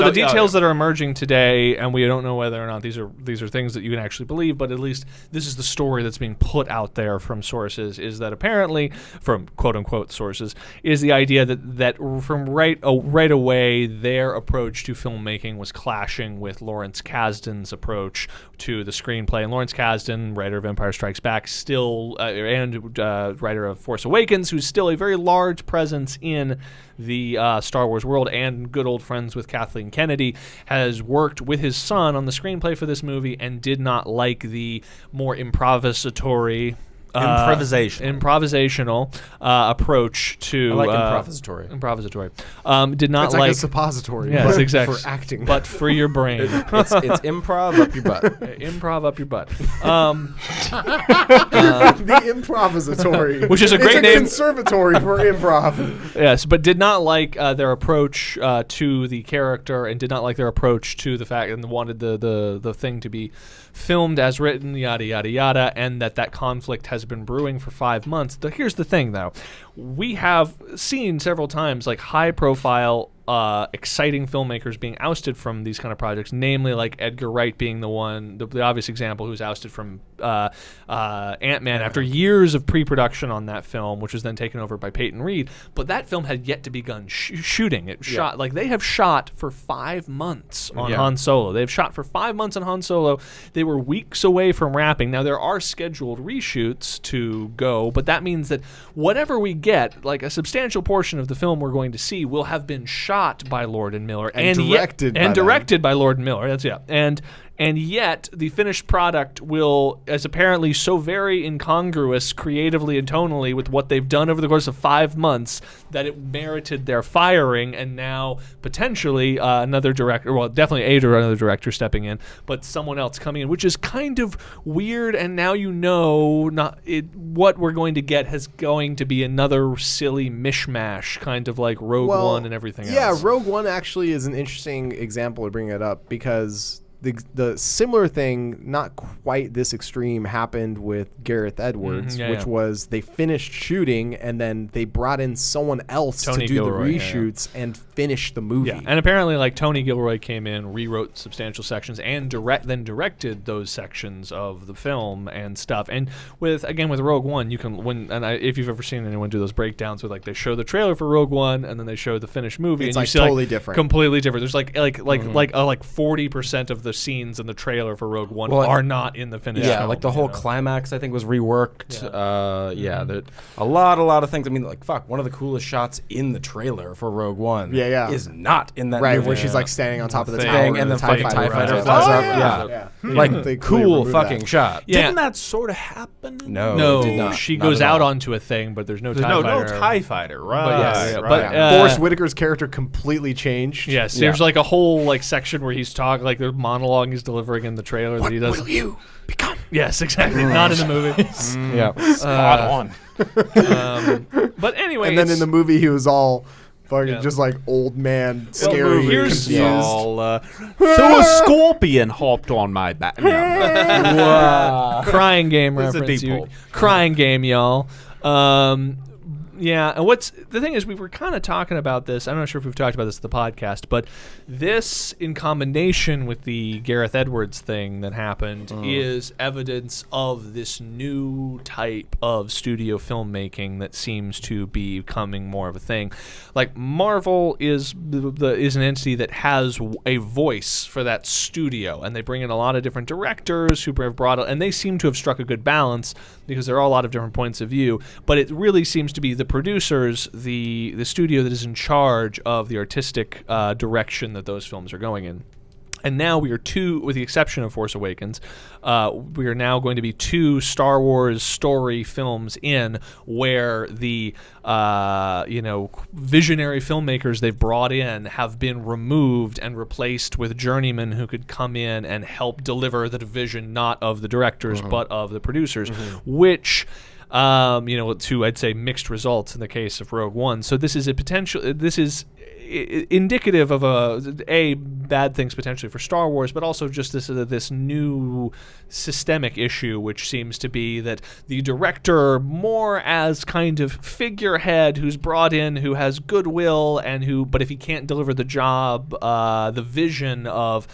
the no, details yeah. that are emerging today, and we don't know whether or not these are things that you can actually believe, but at least this is the story that's being put out there from sources, is that apparently from quote unquote sources is the idea that from right away their approach to filmmaking was clashing with Lawrence Kasdan's approach to the screenplay. And Lawrence Kasdan, writer of Empire Strikes Back, still and writer of Force Awakens, who's still a very large presence in the Star Wars world and good old friends with Kathleen Kennedy, has worked with his son on the screenplay for this movie and did not like the more improvisational approach to I like improvisatory. Did not It's like a suppository. Yes, but exactly. For acting. but for your brain. It's improv up your butt. Improv up your butt. the improvisatory. Which is a great it's name. conservatory for improv. Yes, but did not like their approach to the character, and did not like their approach to the fact, and wanted the thing to be filmed as written, yada yada yada, and that conflict has been brewing for 5 months. Here's the thing, though: we have seen several times like high-profile, exciting filmmakers being ousted from these kind of projects, namely like Edgar Wright being the obvious example, who's ousted from Ant-Man after years of pre-production on that film, which was then taken over by Peyton Reed. But that film had yet to begun shooting. They have shot for 5 months on Han Solo. They've shot for 5 months on Han Solo. They were weeks away from wrapping. Now there are scheduled reshoots to go, but that means that whatever we get, like a substantial portion of the film we're going to see, will have been shot by Lord and Miller And directed by Lord and Miller. And yet the finished product is apparently so very incongruous creatively and tonally with what they've done over the course of 5 months that it merited their firing, and now potentially another director, well, definitely another director stepping in, but someone else coming in, which is kind of weird. And now what we're going to get is going to be another silly mishmash, kind of like Rogue One and everything else. Yeah, Rogue One actually is an interesting example to bring it up, because the similar thing, not quite this extreme, happened with Gareth Edwards, which was they finished shooting and then they brought in someone else Tony to do Gilroy, the reshoots and finish the movie. Yeah, and apparently, like, Tony Gilroy came in, rewrote substantial sections, and then directed those sections of the film and stuff. And with Rogue One, you can if you've ever seen anyone do those breakdowns with, like, they show the trailer for Rogue One and then they show the finished movie, It's and like you see totally different, completely different. There's like 40% of the scenes in the trailer for Rogue One are not in the finished film. Yeah, like the whole climax, I think, was reworked. A lot of things. I mean, like, fuck, one of the coolest shots in the trailer for Rogue One is not in that movie. Where she's like standing on top of the Thing, tower and then the fucking TIE fighter flies flies up. up. Like, They cool removed fucking that. shot. Yeah. Didn't that sort of happen? No, it did not. She Not goes at out all. onto a thing, but there's no There's TIE no fighter. TIE fighter, right? But right. Forrest Whitaker's character completely changed. Yes, there's like a whole like section where he's talking, like the monologue he's delivering in the trailer that he does. Will you become? Yes, exactly. Not in the movie. Yeah. Spot on. But anyway, And then in the movie, he was all Fucking just like old man, scary. here's- confused. So a scorpion hopped on my back. Crying game This is a reference. deep hole. Crying game, y'all. Yeah, and what's the thing is, we were kind of talking about this. I'm not sure if we've talked about this in the podcast, but this, in combination with the Gareth Edwards thing that happened, is evidence of this new type of studio filmmaking that seems to be becoming more of a thing. Like Marvel is is an entity that has a voice for that studio, and they bring in a lot of different directors who have brought, and they seem to have struck a good balance because there are a lot of different points of view. But it really seems to be the producers, the studio that is in charge of the artistic direction that those films are going in. And now we are with the exception of Force Awakens, we are now going to be 2 Star Wars story films in where the visionary filmmakers they've brought in have been removed and replaced with journeymen who could come in and help deliver the vision, not of the directors but of the producers, which. To I'd say mixed results in the case of Rogue One. So this is indicative of a bad things potentially for Star Wars, but also just this new systemic issue, which seems to be that the director, more as kind of figurehead who's brought in, who has goodwill, but if he can't deliver the job, the vision of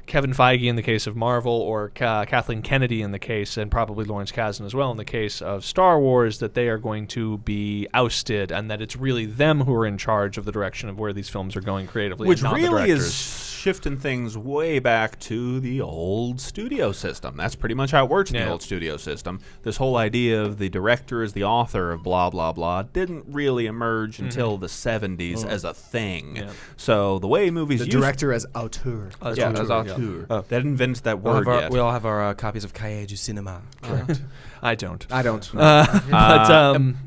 Kevin Feige in the case of Marvel, or Kathleen Kennedy in the case, and probably Lawrence Kasdan as well in the case of Star Wars, that they are going to be ousted, and that it's really them who are in charge of the direction of where these films are going creatively, Which and not the really directors. is shifting things way back to the old studio system. That's pretty much how it works in the old studio system. This whole idea of the director as the author of blah, blah, blah didn't really emerge until the 70s as a thing. Yeah. So the way movies The director as auteur. Yeah, as auteur. They didn't invent that word yet. We all have our copies of Cahiers du Cinéma. Correct. I don't.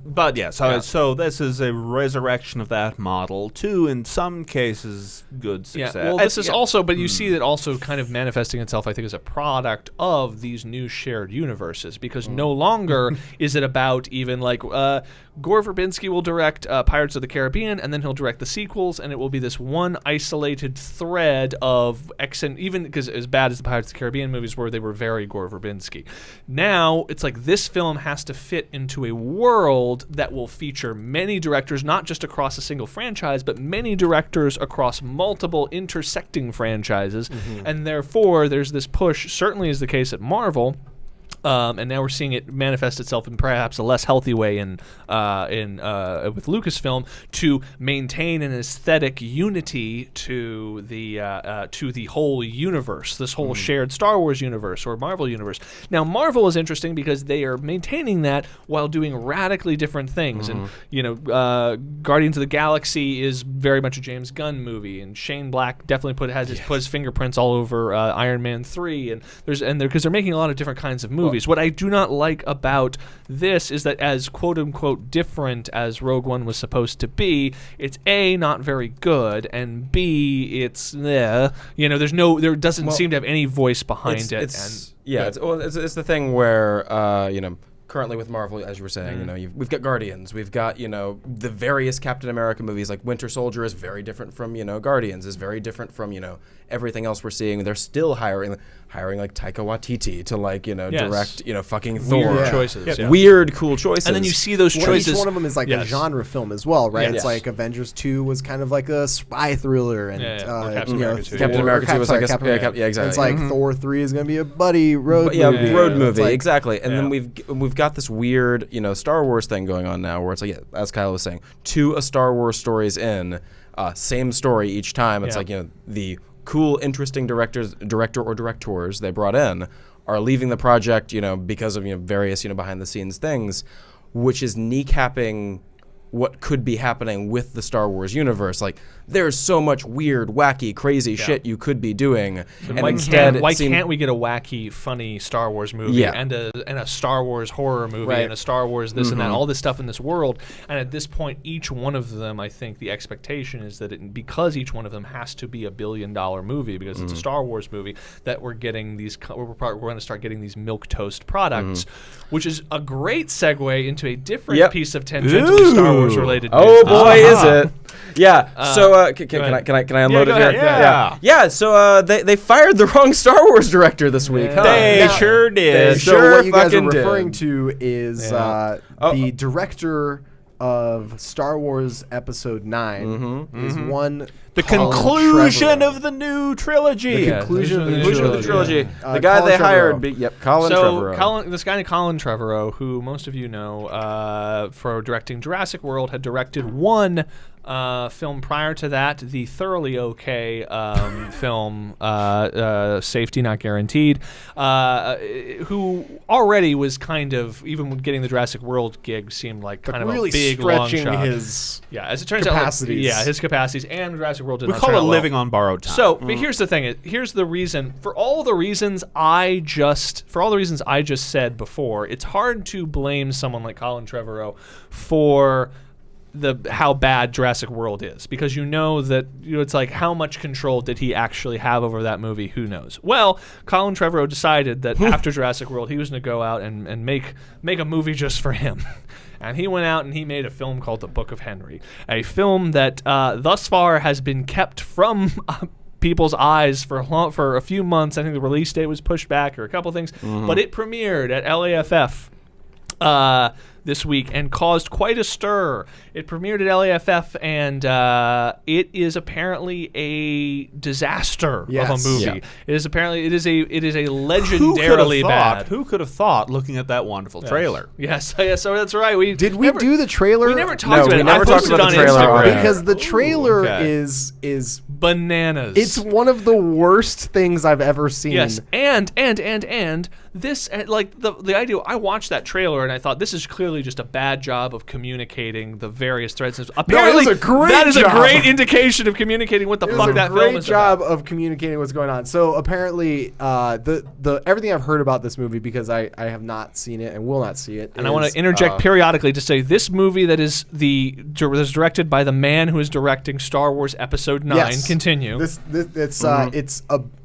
But yeah, so this is a resurrection of that model too. In some cases, good success. Yeah, well, this is also, but you see that also kind of manifesting itself, I think, as a product of these new shared universes, because no longer is it about even like Gore Verbinski will direct Pirates of the Caribbean, and then he'll direct the sequels, and it will be this one isolated thread of even because as bad as the Pirates of the Caribbean movies were, they were very Gore Verbinski. Now it's like this film has to fit into a world that will feature many directors, not just across a single franchise, but many directors across multiple intersecting franchises, and therefore there's this push, certainly is the case at Marvel, and now we're seeing it manifest itself in perhaps a less healthy way with Lucasfilm, to maintain an aesthetic unity to the whole universe, this whole shared Star Wars universe or Marvel universe. Now, Marvel is interesting because they are maintaining that while doing radically different things. And Guardians of the Galaxy is very much a James Gunn movie, and Shane Black definitely put his fingerprints all over Iron Man 3, and because they're making a lot of different kinds of movies. What I do not like about this is that, as quote-unquote different as Rogue One was supposed to be, it's A, not very good, and B, it's there doesn't seem to have any voice behind it. It's the thing where currently with Marvel, as you were saying, we've got Guardians, we've got the various Captain America movies. Like Winter Soldier is very different from Guardians, is very different from everything else we're seeing. They're still hiring like Taika Waititi to direct fucking Thor. Weird choices, weird cool choices. And then you see those choices. Each one of them is like a genre film as well, right? It's like Avengers 2 was kind of like a spy thriller, and Captain America 2. Captain America 2 was like exactly. It's like Thor 3 is going to be a buddy road movie. Road movie, exactly. And then we've got this weird Star Wars thing going on now, where it's like, as Kyle was saying, 2 Star Wars stories in, same story each time. It's like the cool, interesting director or directors they brought in are leaving the project, because of various behind the scenes things, which is kneecapping what could be happening with the Star Wars universe. Like, there's so much weird, wacky, crazy shit you could be doing. So and why can't we get a wacky, funny Star Wars movie and a Star Wars horror movie and a Star Wars this and that, all this stuff in this world? And at this point, each one of them, I think the expectation is that because each one of them has to be $1 billion movie, because it's a Star Wars movie, that we're getting these. We're going to start getting these milquetoast products, which is a great segue into a different piece of tangentially Star Wars Wars related news. Oh boy, is Uh-huh. it? Yeah. So can ahead. I unload go it here? ahead. Yeah. So they fired the wrong Star Wars director this week. Huh? They Now- sure did. They So sure what you guys are fucking did. referring to is Yeah. the director of Star Wars Episode 9 is one The Colin conclusion Trevorrow. of the new trilogy. The conclusion of the Conclusion of the trilogy. The guy Colin they hired. Trevorrow. Colin So Trevorrow. this guy named Colin Trevorrow, who most of you know for directing Jurassic World, had directed one film prior to that, the thoroughly okay film Safety Not Guaranteed, who already was kind of, even when getting the Jurassic World gig, seemed like kind of really a big long stretching shot. his Yeah, as it turns capacities. out, his capacities and Jurassic World did We not call turn it out well. living on borrowed time. So, but here's the thing. Here's the reason. For all the reasons I just said before, it's hard to blame someone like Colin Trevorrow for how bad Jurassic World is, because you know that it's like, how much control did he actually have over that movie? Who knows? Well, Colin Trevorrow decided that after Jurassic World, he was going to go out and make a movie just for him. And he went out and he made a film called The Book of Henry, a film that thus far has been kept from people's eyes for a few months. I think the release date was pushed back or a couple things, but it premiered at LAFF this week and caused quite a stir. It premiered at LAFF, and it is apparently a disaster of a Yes. movie. Yeah. It is a Who legendarily could have thought? bad. Who could have thought, looking at that wonderful trailer? Yes, yes, so that's right. Did we do the trailer? We never talked No, about we it. never I talked posted about it the on trailer Instagram. on air. because the trailer okay. is Bananas. it's one of the worst things I've ever seen. Yes, and this, like the idea. I watched that trailer and I thought, this is clearly just a bad job of communicating the various threads. Apparently, a great that is job. a great indication of communicating what the It was fuck a that film great is job about. of communicating what's going on. So apparently, the everything I've heard about this movie, because I have not seen it and will not see it. And I want to interject periodically to say this movie that is was directed by the man who is directing Star Wars Episode 9. Yes. Continue.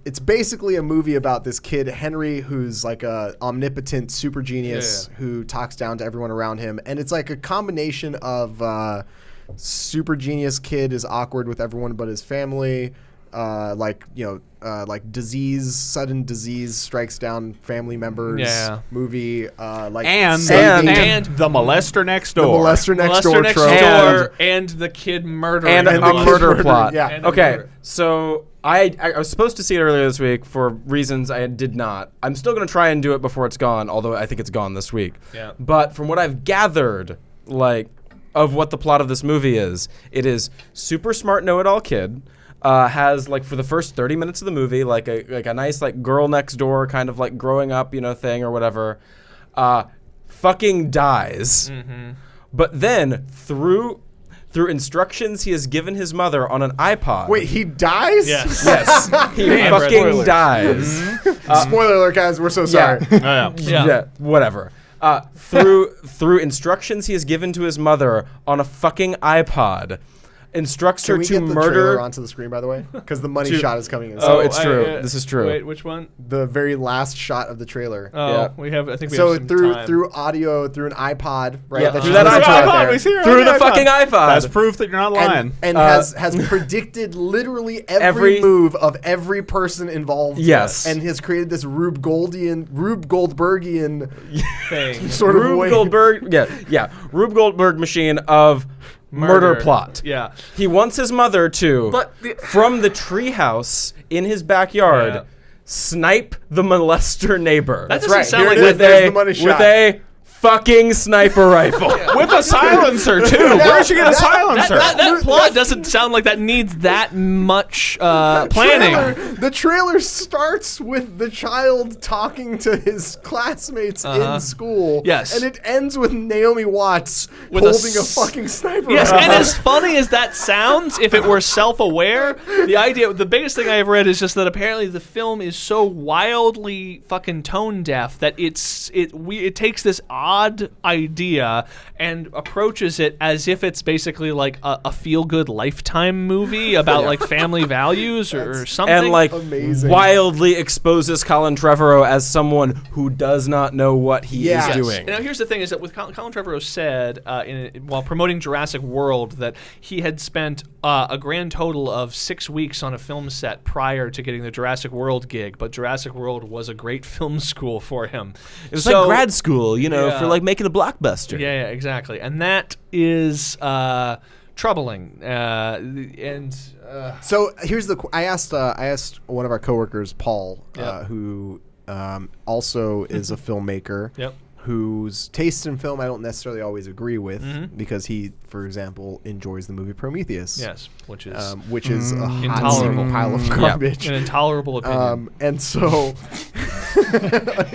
It's basically a movie about this kid Henry, who's like a omnipotent super genius who talks down to everyone around him, and it's like a combination of super genius kid is awkward with everyone but his family, like sudden disease strikes down family members. Yeah. Movie like And the molester next the door. molester next Molester door next trope. door and the kid murdering and a the everyone. kid murder murder, plot. yeah. And a Okay, murder. so I was supposed to see it earlier this week for reasons I did not. I'm still going to try and do it before it's gone, although I think it's gone this week. Yeah. But from what I've gathered, like, of what the plot of this movie is, it is super smart know-it-all kid. Has, like, for the first 30 minutes of the movie, like a nice, like, girl next door kind of like growing up, thing or whatever. Fucking dies. Mm-hmm. But then through instructions he has given his mother on an iPod. Wait, he dies? Yes. Yes, he Damn, fucking spoilers. dies. Spoiler alert, guys. We're so sorry. Yeah. Yeah. Whatever. Through instructions he has given to his mother on a fucking iPod, instructs Can her we to get the murder. trailer onto the screen, by the way? Because the money shot is coming in. Oh, it's true. This is true. Wait, which one? The very last shot of the trailer. Oh, Yeah. we have. I think we So have some through time. audio, through an iPod, right? Yeah, that through you that listen to iPod. right we see there. her Through on the fucking iPod. That's proof that you're not lying. And has predicted literally every move of every person involved. Yes. And has created this Rube Goldbergian thing. sort of Rube way. Goldberg. Yeah. Rube Goldberg machine of murder plot. Yeah. He wants his mother to, from the treehouse in his backyard, Yeah. snipe the molester neighbor. That doesn't right. sound Here like it is. with There's a the money with shot. a fucking sniper rifle. With a silencer, too. Where'd you get a silencer? That plot doesn't sound like that needs that much planning. The trailer starts with the child talking to his classmates in school. Yes. And it ends with Naomi Watts With a holding a fucking sniper Yes, rifle. and as funny as that sounds, if it were self-aware, the biggest thing I've read is just that apparently the film is so wildly fucking tone deaf that it takes this odd idea and approaches it as if it's basically like a feel-good Lifetime movie about like family values or something. And like amazing. wildly exposes Colin Trevorrow as someone who does not know what he Yes. is doing. Now, here's the thing: is that with Colin Trevorrow said while promoting Jurassic World that he had spent a grand total of 6 weeks on a film set prior to getting the Jurassic World gig, but Jurassic World was a great film school for him. It was like grad school, Yeah. for like making a blockbuster. Yeah, exactly, and that is troubling. So here's I asked one of our coworkers, Paul, Yep. who also is a filmmaker. Yep. Whose taste in film I don't necessarily always agree with, Mm-hmm. because he, for example, enjoys the movie Prometheus. Yes, which is which is a hot Intolerable. single pile of garbage. an intolerable opinion. And so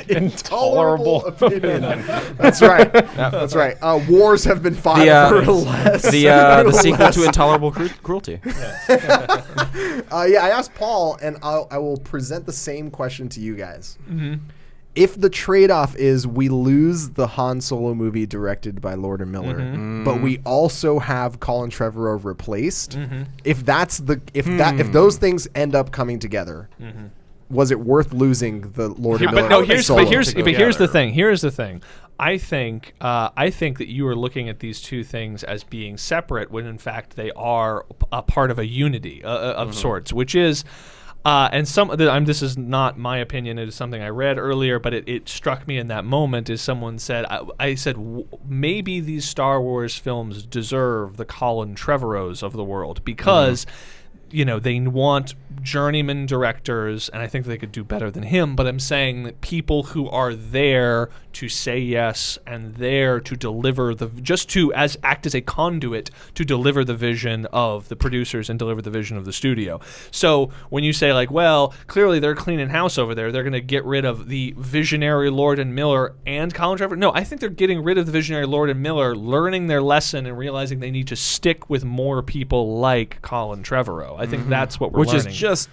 intolerable opinion. That's right. That's right. Wars have been fought for less. The sequel to Intolerable Cruelty. I asked Paul, and I will present the same question to you guys. Mm-hmm. If the trade-off is we lose the Han Solo movie directed by Lord and Miller, Mm-hmm. but we also have Colin Trevorrow replaced, Mm-hmm. if those things end up coming together, was it worth losing the Lord and Miller? Here's Solo the thing. Here's the thing. I think that you are looking at these two things as being separate when in fact they are a part of a unity of sorts, which is. This is not my opinion. It is something I read earlier, but it struck me in that moment. As someone said, I said maybe these Star Wars films deserve the Colin Trevorrows of the world because. They want journeyman directors, and I think they could do better than him, but I'm saying that people who are there to say yes and there to deliver act as a conduit to deliver the vision of the producers and deliver the vision of the studio. So when you say like, well, clearly they're cleaning house over there, they're going to get rid of the visionary Lord and Miller and Colin Trevorrow. No, I think they're getting rid of the visionary Lord and Miller, learning their lesson and realizing they need to stick with more people like Colin Trevorrow. I think that's what we're Which learning. is just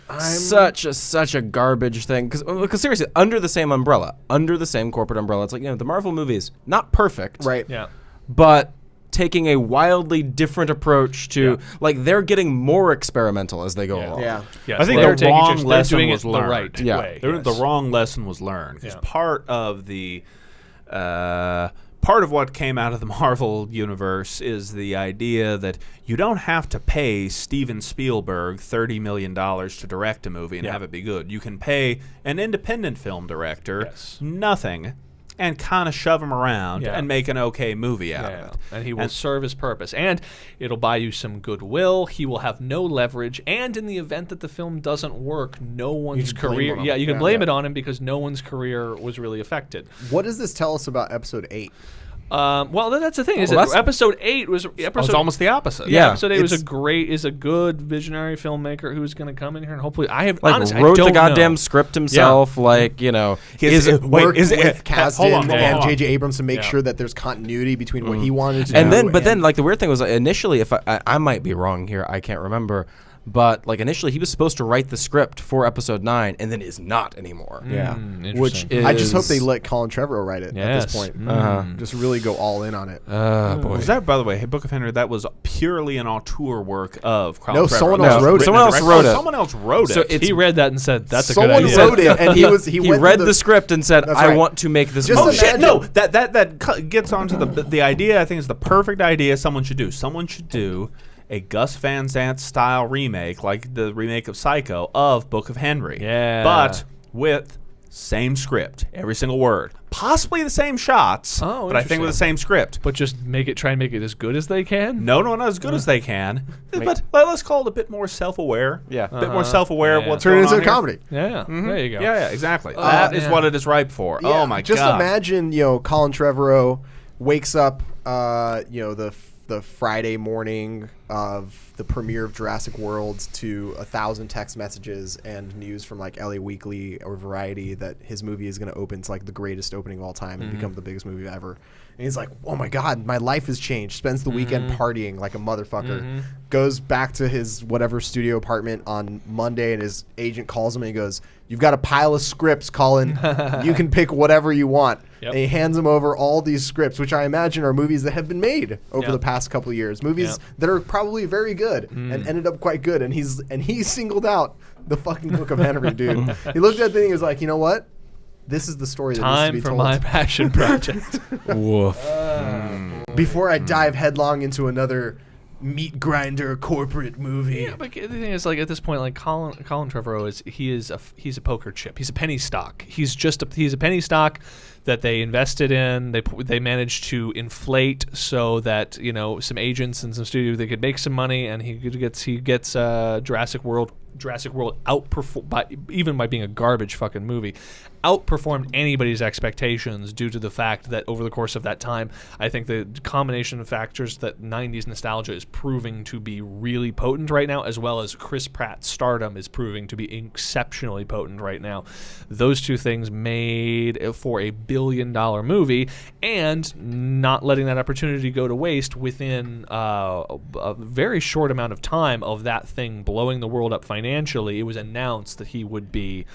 such a garbage thing. Because seriously, under the same umbrella, under the same corporate umbrella, it's like, the Marvel movies, not perfect. Right. Yeah. But taking a wildly different approach to, like, they're getting more experimental as they go along. Yeah. Yes, I think they're the wrong they're lesson doing was it learned. the right Yeah. way. The wrong lesson was learned because Yeah. part of what came out of the Marvel universe is the idea that you don't have to pay Steven Spielberg $30 million to direct a movie and have it be good. You can pay an independent film director nothing and kind of shove him around and make an okay movie out of it. And he will serve his purpose. And it'll buy you some goodwill. He will have no leverage. And in the event that the film doesn't work, no one's career... blame him. Yeah, you can blame it on him because no one's career was really affected. What does this tell us about episode 8? Well, that's the thing. Is Well, that episode 8 was... It's almost the opposite. Yeah. Episode 8 is a good visionary filmmaker who's going to come in here and hopefully... Like, I wrote don't the goddamn know. script himself, Worked with Kasdan hold on. and J.J. Abrams to make sure that there's continuity between what he wanted to do. And then, like, the weird thing was, initially, if I might be wrong here, I can't remember, but, like, initially he was supposed to write the script for episode 9 and then is not anymore. Which is... I just hope they let Colin Trevorrow write it at this point. Uh-huh. Just really go all in on it. Boy. Was that, by the way, Book of Henry, that was purely an auteur work of Colin No, Trevorrow. someone That else was wrote it. written Someone else directly. wrote it. Someone else wrote So it. it's- He read that and said, that's a good Someone idea. wrote it, and he He went read through the script and said, That's I right. want to make this Just movie. Oh shit! imagine- No, that gets onto the idea. I think is the perfect idea. Someone should do. Someone should do a Gus Van Sant style remake, like the remake of Psycho of Book of Henry. Yeah. but with same script, every single word, possibly the same shots. Oh, but I think with the same script. But just try and make it as good as they can? No, not as good as they can. But let's call it a bit more self-aware. Yeah. a bit more self-aware of what's Turn it going into on a here. comedy. Yeah, there you go. Yeah, exactly. That is what it is ripe for. Yeah, Oh my just god! imagine, Colin Trevorrow wakes up, the Friday morning of the premiere of Jurassic Worlds to 1,000 text messages and news from like LA Weekly or Variety that his movie is going to open to like the greatest opening of all time and become the biggest movie ever. And he's like, oh my God, my life has changed. Spends the weekend partying like a motherfucker. Goes back to his whatever studio apartment on Monday and his agent calls him and he goes, you've got a pile of scripts, Colin. You can pick whatever you want. Yep. And he hands him over all these scripts, which I imagine are movies that have been made over Yep. the past couple of years. Movies Yep. that are probably very good and ended up quite good. And he singled out the fucking Book of Henry, dude. He looked at the thing and he was like, you know what? This is the story that Time needs to for be told. my passion project. Woof. Before I dive headlong into another meat grinder corporate movie. Yeah, but the thing is, like at this point, like Colin Trevorrow he's a poker chip. He's a penny stock. He's a penny stock that they invested in. They managed to inflate so that some agents and some studios they could make some money, and he gets Jurassic World outperformed by being a garbage fucking movie, outperformed anybody's expectations due to the fact that over the course of that time, I think the combination of factors that 90s nostalgia is proving to be really potent right now, as well as Chris Pratt's stardom is proving to be exceptionally potent right now. Those two things made for a $1 billion movie, and not letting that opportunity go to waste within a very short amount of time of that thing blowing the world up financially. It was announced that he would be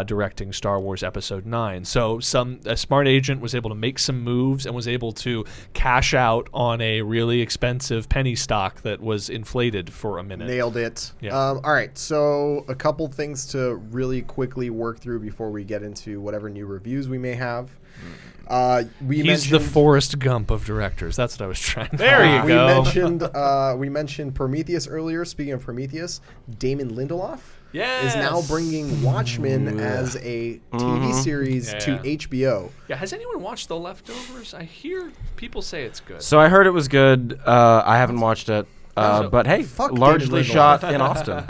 directing Star Wars Episode 9. So a smart agent was able to make some moves and was able to cash out on a really expensive penny stock that was inflated for a minute. Nailed it. Yeah. All right, so a couple things to really quickly work through before we get into whatever new reviews we may have. He's the Forrest Gump of directors. That's what I was trying to There you go. We mentioned Prometheus earlier. Speaking of Prometheus, Damon Lindelhof Yes. is now bringing Watchmen as a TV series to Yeah. HBO. Yeah, has anyone watched The Leftovers? I hear people say it's good. So I heard it was good. I haven't watched it. But hey, Fuck largely David shot in Austin.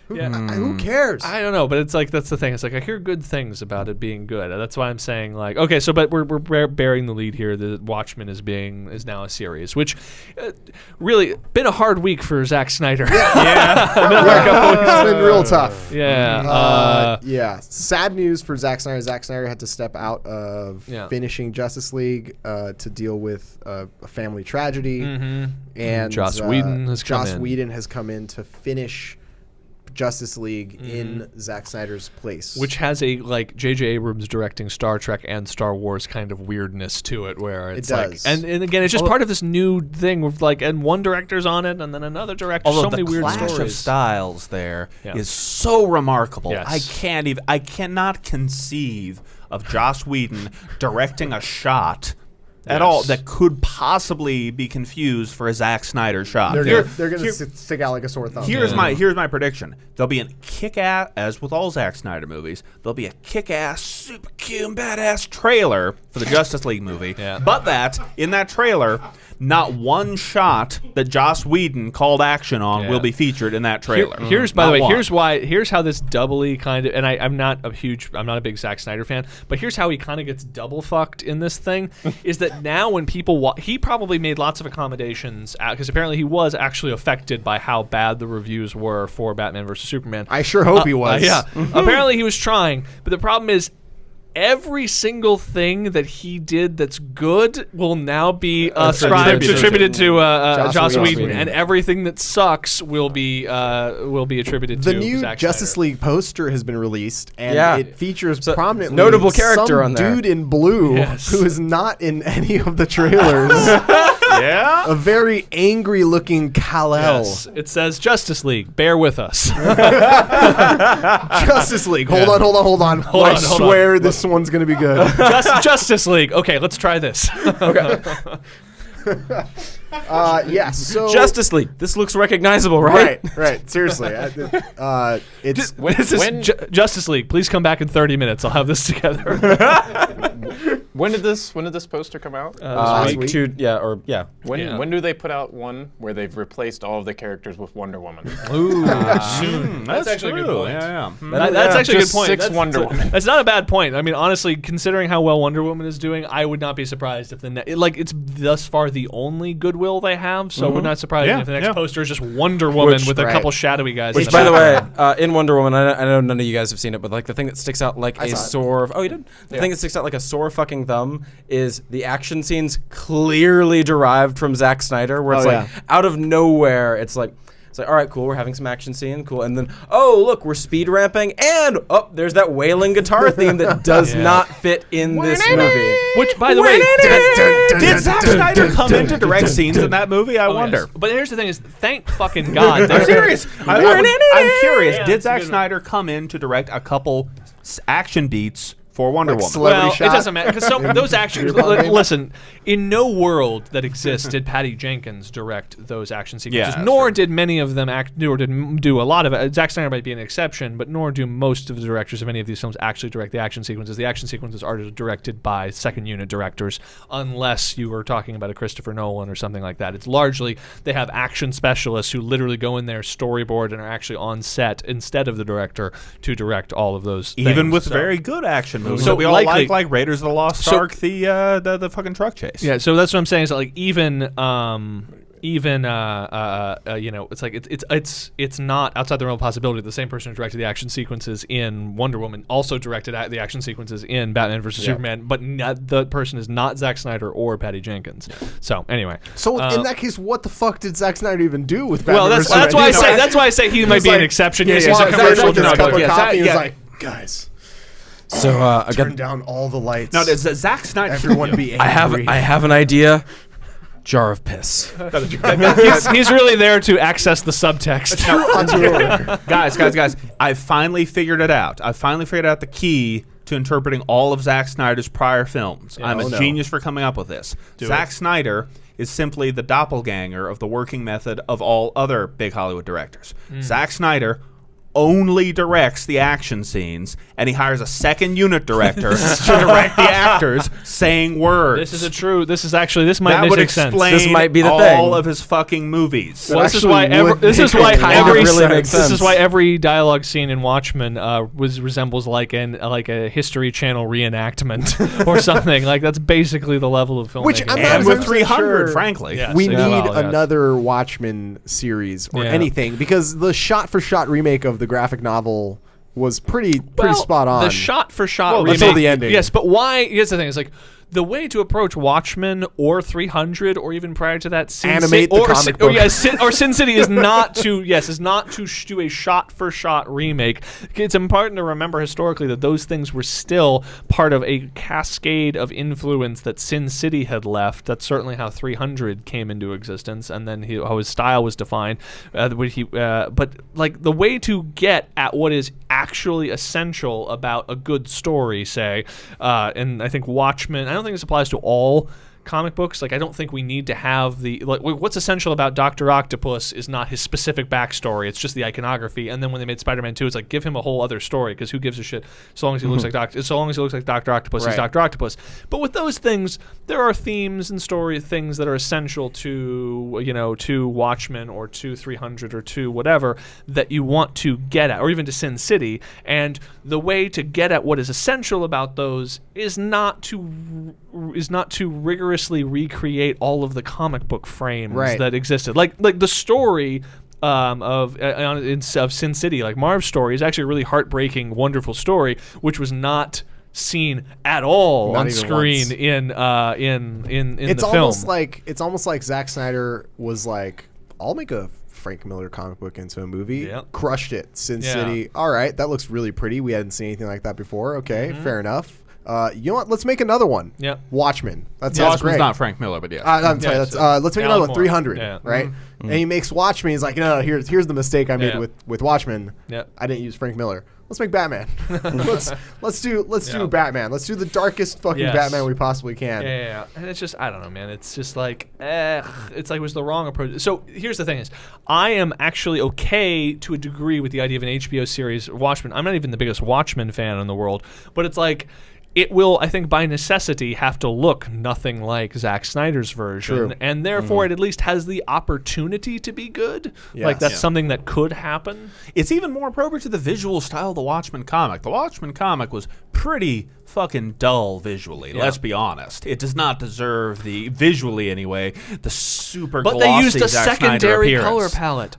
Who cares? I don't know, but it's like that's the thing. It's like I hear good things about it being good. That's why I'm saying like okay. So, but we're bearing the lead here. The Watchmen is now a series, which really been a hard week for Zack Snyder. It's been real tough. Yeah. Yeah. Sad news for Zack Snyder. Zack Snyder had to step out of Yeah. finishing Justice League to deal with a family tragedy. Mm-hmm. And Joss Whedon has come Joss in. Whedon has come in to finish Justice League in Zack Snyder's place. Which has a like J.J. Abrams directing Star Trek and Star Wars kind of weirdness to it, where it's does. like, and again, it's just part of this new thing with like, and one director's on it, and then another director. Although So many the weird clash stories. of styles there is Yeah. so remarkable. Yes. I cannot conceive of Joss Whedon directing a shot at all that could possibly be confused for a Zack Snyder shot. they're gonna stick out like a sore thumb. Here's my prediction. There'll be a kick-ass, as with all Zack Snyder movies, there'll be a kick-ass, super cute, and badass trailer for the Justice League movie. Yeah. But that, in that trailer, not one shot that Joss Whedon called action on will be featured in that trailer. Here's by the way, Not one. here's how this doubly kind of, and I'm not a big Zack Snyder fan, but here's how he kind of gets double fucked in this thing, is that now when people he probably made lots of accommodations because apparently he was actually affected by how bad the reviews were for Batman vs Superman. I sure hope he was. Yeah, apparently he was trying, but the problem is, every single thing that he did that's good will now be attributed to Joss Whedon, and everything that sucks will be attributed The to new Zack Justice Snyder. League poster has been released, and it features prominently notable character some on there. dude in blue who is not in any of the trailers. Yeah? A very angry-looking Kal-El. Yes, it says Justice League. Bear with us. Justice League. Hold on. I swear this one's gonna be good. Justice League. Okay, let's try this. So Justice League. This looks recognizable, right? right. Seriously, it's This is Justice League. Please come back in 30 minutes. I'll have this together. When did this poster come out? this week. When do they put out one where they've replaced all of the characters with Wonder Woman? Ooh, That's actually a good true. point. Yeah. That's actually a Just good point. 6 That's, Wonder Woman. That's not a bad point. I mean, honestly, considering how well Wonder Woman is doing, I would not be surprised if it's thus far the only goodwill they have. So it would not surprise me if the next poster is just Wonder Woman with a couple shadowy guys. Which, in the by the background. way, in Wonder Woman, I know none of you guys have seen it, but like the thing that sticks out like a saw it. sore. Oh, you did. The thing that sticks out like a sore fucking thumb is the action scenes clearly derived from Zack Snyder, where it's like out of nowhere, it's like It's like, all right, cool, we're having some action scene, cool, and then, oh, look, we're speed ramping, and, oh, there's that wailing guitar theme that does not fit in this movie. Which, by the way, did Zack Snyder come in to direct scenes in that movie? I wonder. Yes. But here's the thing: is thank fucking God. I'm serious. I'm curious. Yeah, did Zack Snyder come in to direct a couple action beats for Wonder Woman? Celebrity shot? It doesn't matter because those actions. Listen, in no world that exists did Patty Jenkins direct those action sequences. Yeah, nor did many of them nor did do a lot of it. Zack Snyder might be an exception, but nor do most of the directors of any of these films actually direct the action sequences. The action sequences are directed by second unit directors, unless you were talking about a Christopher Nolan or something like that. It's largely they have action specialists who literally go in there, storyboard, and are actually on set instead of the director to direct all of those. Even with So- very good action movies. So So we all likely- like Raiders of the Lost Ark, the fucking truck chase. Yeah, so that's what I'm saying is that, like, even you know, it's like it's not outside the realm of possibility. The same person who directed the action sequences in Wonder Woman also directed the action sequences in Batman vs Superman, but the person is not Zack Snyder or Patty Jenkins. So anyway, So in that case, what the fuck did Zack Snyder even do with Batman? well, versus that's Superman? why I say he might be an exception. Yes, he's a Zack commercial drank his cup of director. coffee and was yeah. like, guys, So I turn got, down all the lights. Now, does Zack Snyder? Everyone be angry. I have an idea. Jar of piss. He's really there to access the subtext. guys, I finally figured it out. I finally figured out the key to interpreting all of Zack Snyder's prior films. I'm a genius for coming up with this. Zack Snyder is simply the doppelganger of the working method of all other big Hollywood directors. Zack Snyder only directs the action scenes, and he hires a second unit director to direct the actors saying words. This might that would make sense. explain This might be the all thing. of his fucking movies. Well, this is why every dialogue scene in Watchmen resembles like a History Channel reenactment or something. Like that's basically the level of filmmaking. Which I'm not And with 100% 300, sure. frankly. Yeah. We So, need well, yes. another Watchmen series or Yeah. anything because the shot-for-shot remake of the graphic novel was pretty spot on. The shot-for-shot remake. until the ending. Yes, but why? Here's the thing: it's like the way to approach Watchmen or 300 or even prior to that, Animate the comic book. Sin City is not to do a shot-for-shot remake. It's important to remember historically that those things were still part of a cascade of influence that Sin City had left. That's certainly how 300 came into existence, and then how his style was defined. But like the way to get at what is actually essential about a good story, say, and I think Watchmen. I don't think this applies to all comic books. Like, I don't think we need to have what's essential about Dr. Octopus is not his specific backstory. It's just the iconography. And then when they made Spider-Man 2, it's like, give him a whole other story because who gives a shit so long as he looks like Dr. Octopus, he's Dr. Octopus. But with those things, there are themes and story things that are essential to Watchmen or to 300 or to whatever that you want to get at, or even to Sin City. And the way to get at what is essential about those is not to rigorously recreate all of the comic book frames that existed. Like the story of Sin City, like Marv's story, is actually a really heartbreaking, wonderful story, which was not seen at all Not on even screen once. in It's the almost film. it's almost like Zack Snyder was like, I'll make a Frank Miller comic book into a movie. Yep. Crushed it. Sin Yeah. City. All right, that looks really pretty. We hadn't seen anything like that before. Okay, fair enough. You know what? Let's make another one. Yep. Watchmen. That sounds Watchmen's great. not Frank Miller, but yeah. I'm sorry. Yeah, That's, so let's make Alan another one. Moore. 300. Yeah. Right. And he makes Watchmen. He's like, no, here's the mistake I made Yeah. with Watchmen. Yep. I didn't use Frank Miller. Let's make Batman. let's do Batman. Let's do the darkest fucking Yes. Batman we possibly can. Yeah. And it's just, I don't know, man. It's just like, it's like it was the wrong approach. So here's the thing is, I am actually okay to a degree with the idea of an HBO series, Watchmen. I'm not even the biggest Watchmen fan in the world, but it's like, it will, I think, by necessity, have to look nothing like Zack Snyder's version. True. And therefore, it at least has the opportunity to be good. Yes. Like, that's Yeah. something that could happen. It's even more appropriate to the visual style of the Watchmen comic. The Watchmen comic was pretty fucking dull visually. Let's be honest. It does not deserve visually anyway, the super glossy But they used a Zack Snyder secondary appearance. color palette.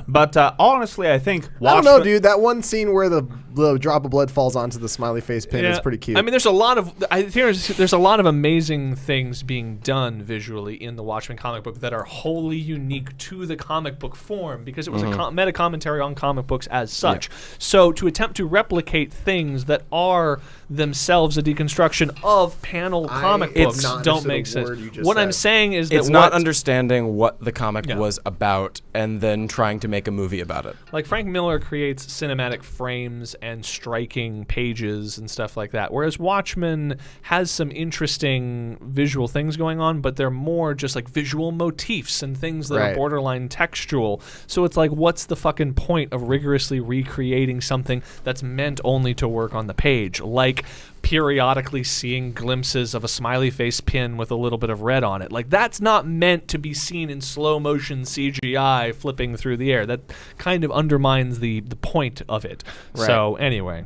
But honestly, I think I don't know, dude. That one scene where the drop of blood falls onto the smiley face pin is pretty cute. I mean, there's a lot of there's a lot of amazing things being done visually in the Watchmen comic book that are wholly unique to the comic book form because it was a meta commentary on comic books as such. So to attempt to replicate things that are themselves a deconstruction of panel comic books don't make sense. What I'm saying is that it's not understanding what the comic was about and then trying to make a movie about it. Like Frank Miller creates cinematic frames and striking pages and stuff like that, whereas Watchmen has some interesting visual things going on, but they're more just like visual motifs and things that are borderline textual. So it's like, what's the fucking point of rigorously recreating something that's meant only to work on the page? Like periodically seeing glimpses of a smiley face pin with a little bit of red on it. Like, that's not meant to be seen in slow motion CGI flipping through the air. That kind of undermines the point of it. So anyway,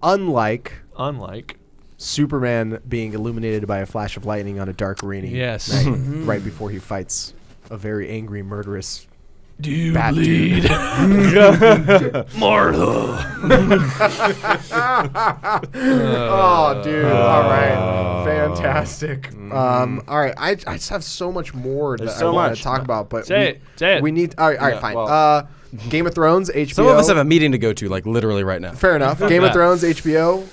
unlike Superman being illuminated by a flash of lightning on a dark rainy night right before he fights a very angry, murderous do you bat bleed? dude. Martha. Oh, dude. All right. Fantastic. All right. I just have so much more that I want to talk about, but Say it. We need. All right, fine. Well, Game of Thrones, HBO. Some of us have a meeting to go to, like literally right now. Fair enough. Game of Thrones, HBO.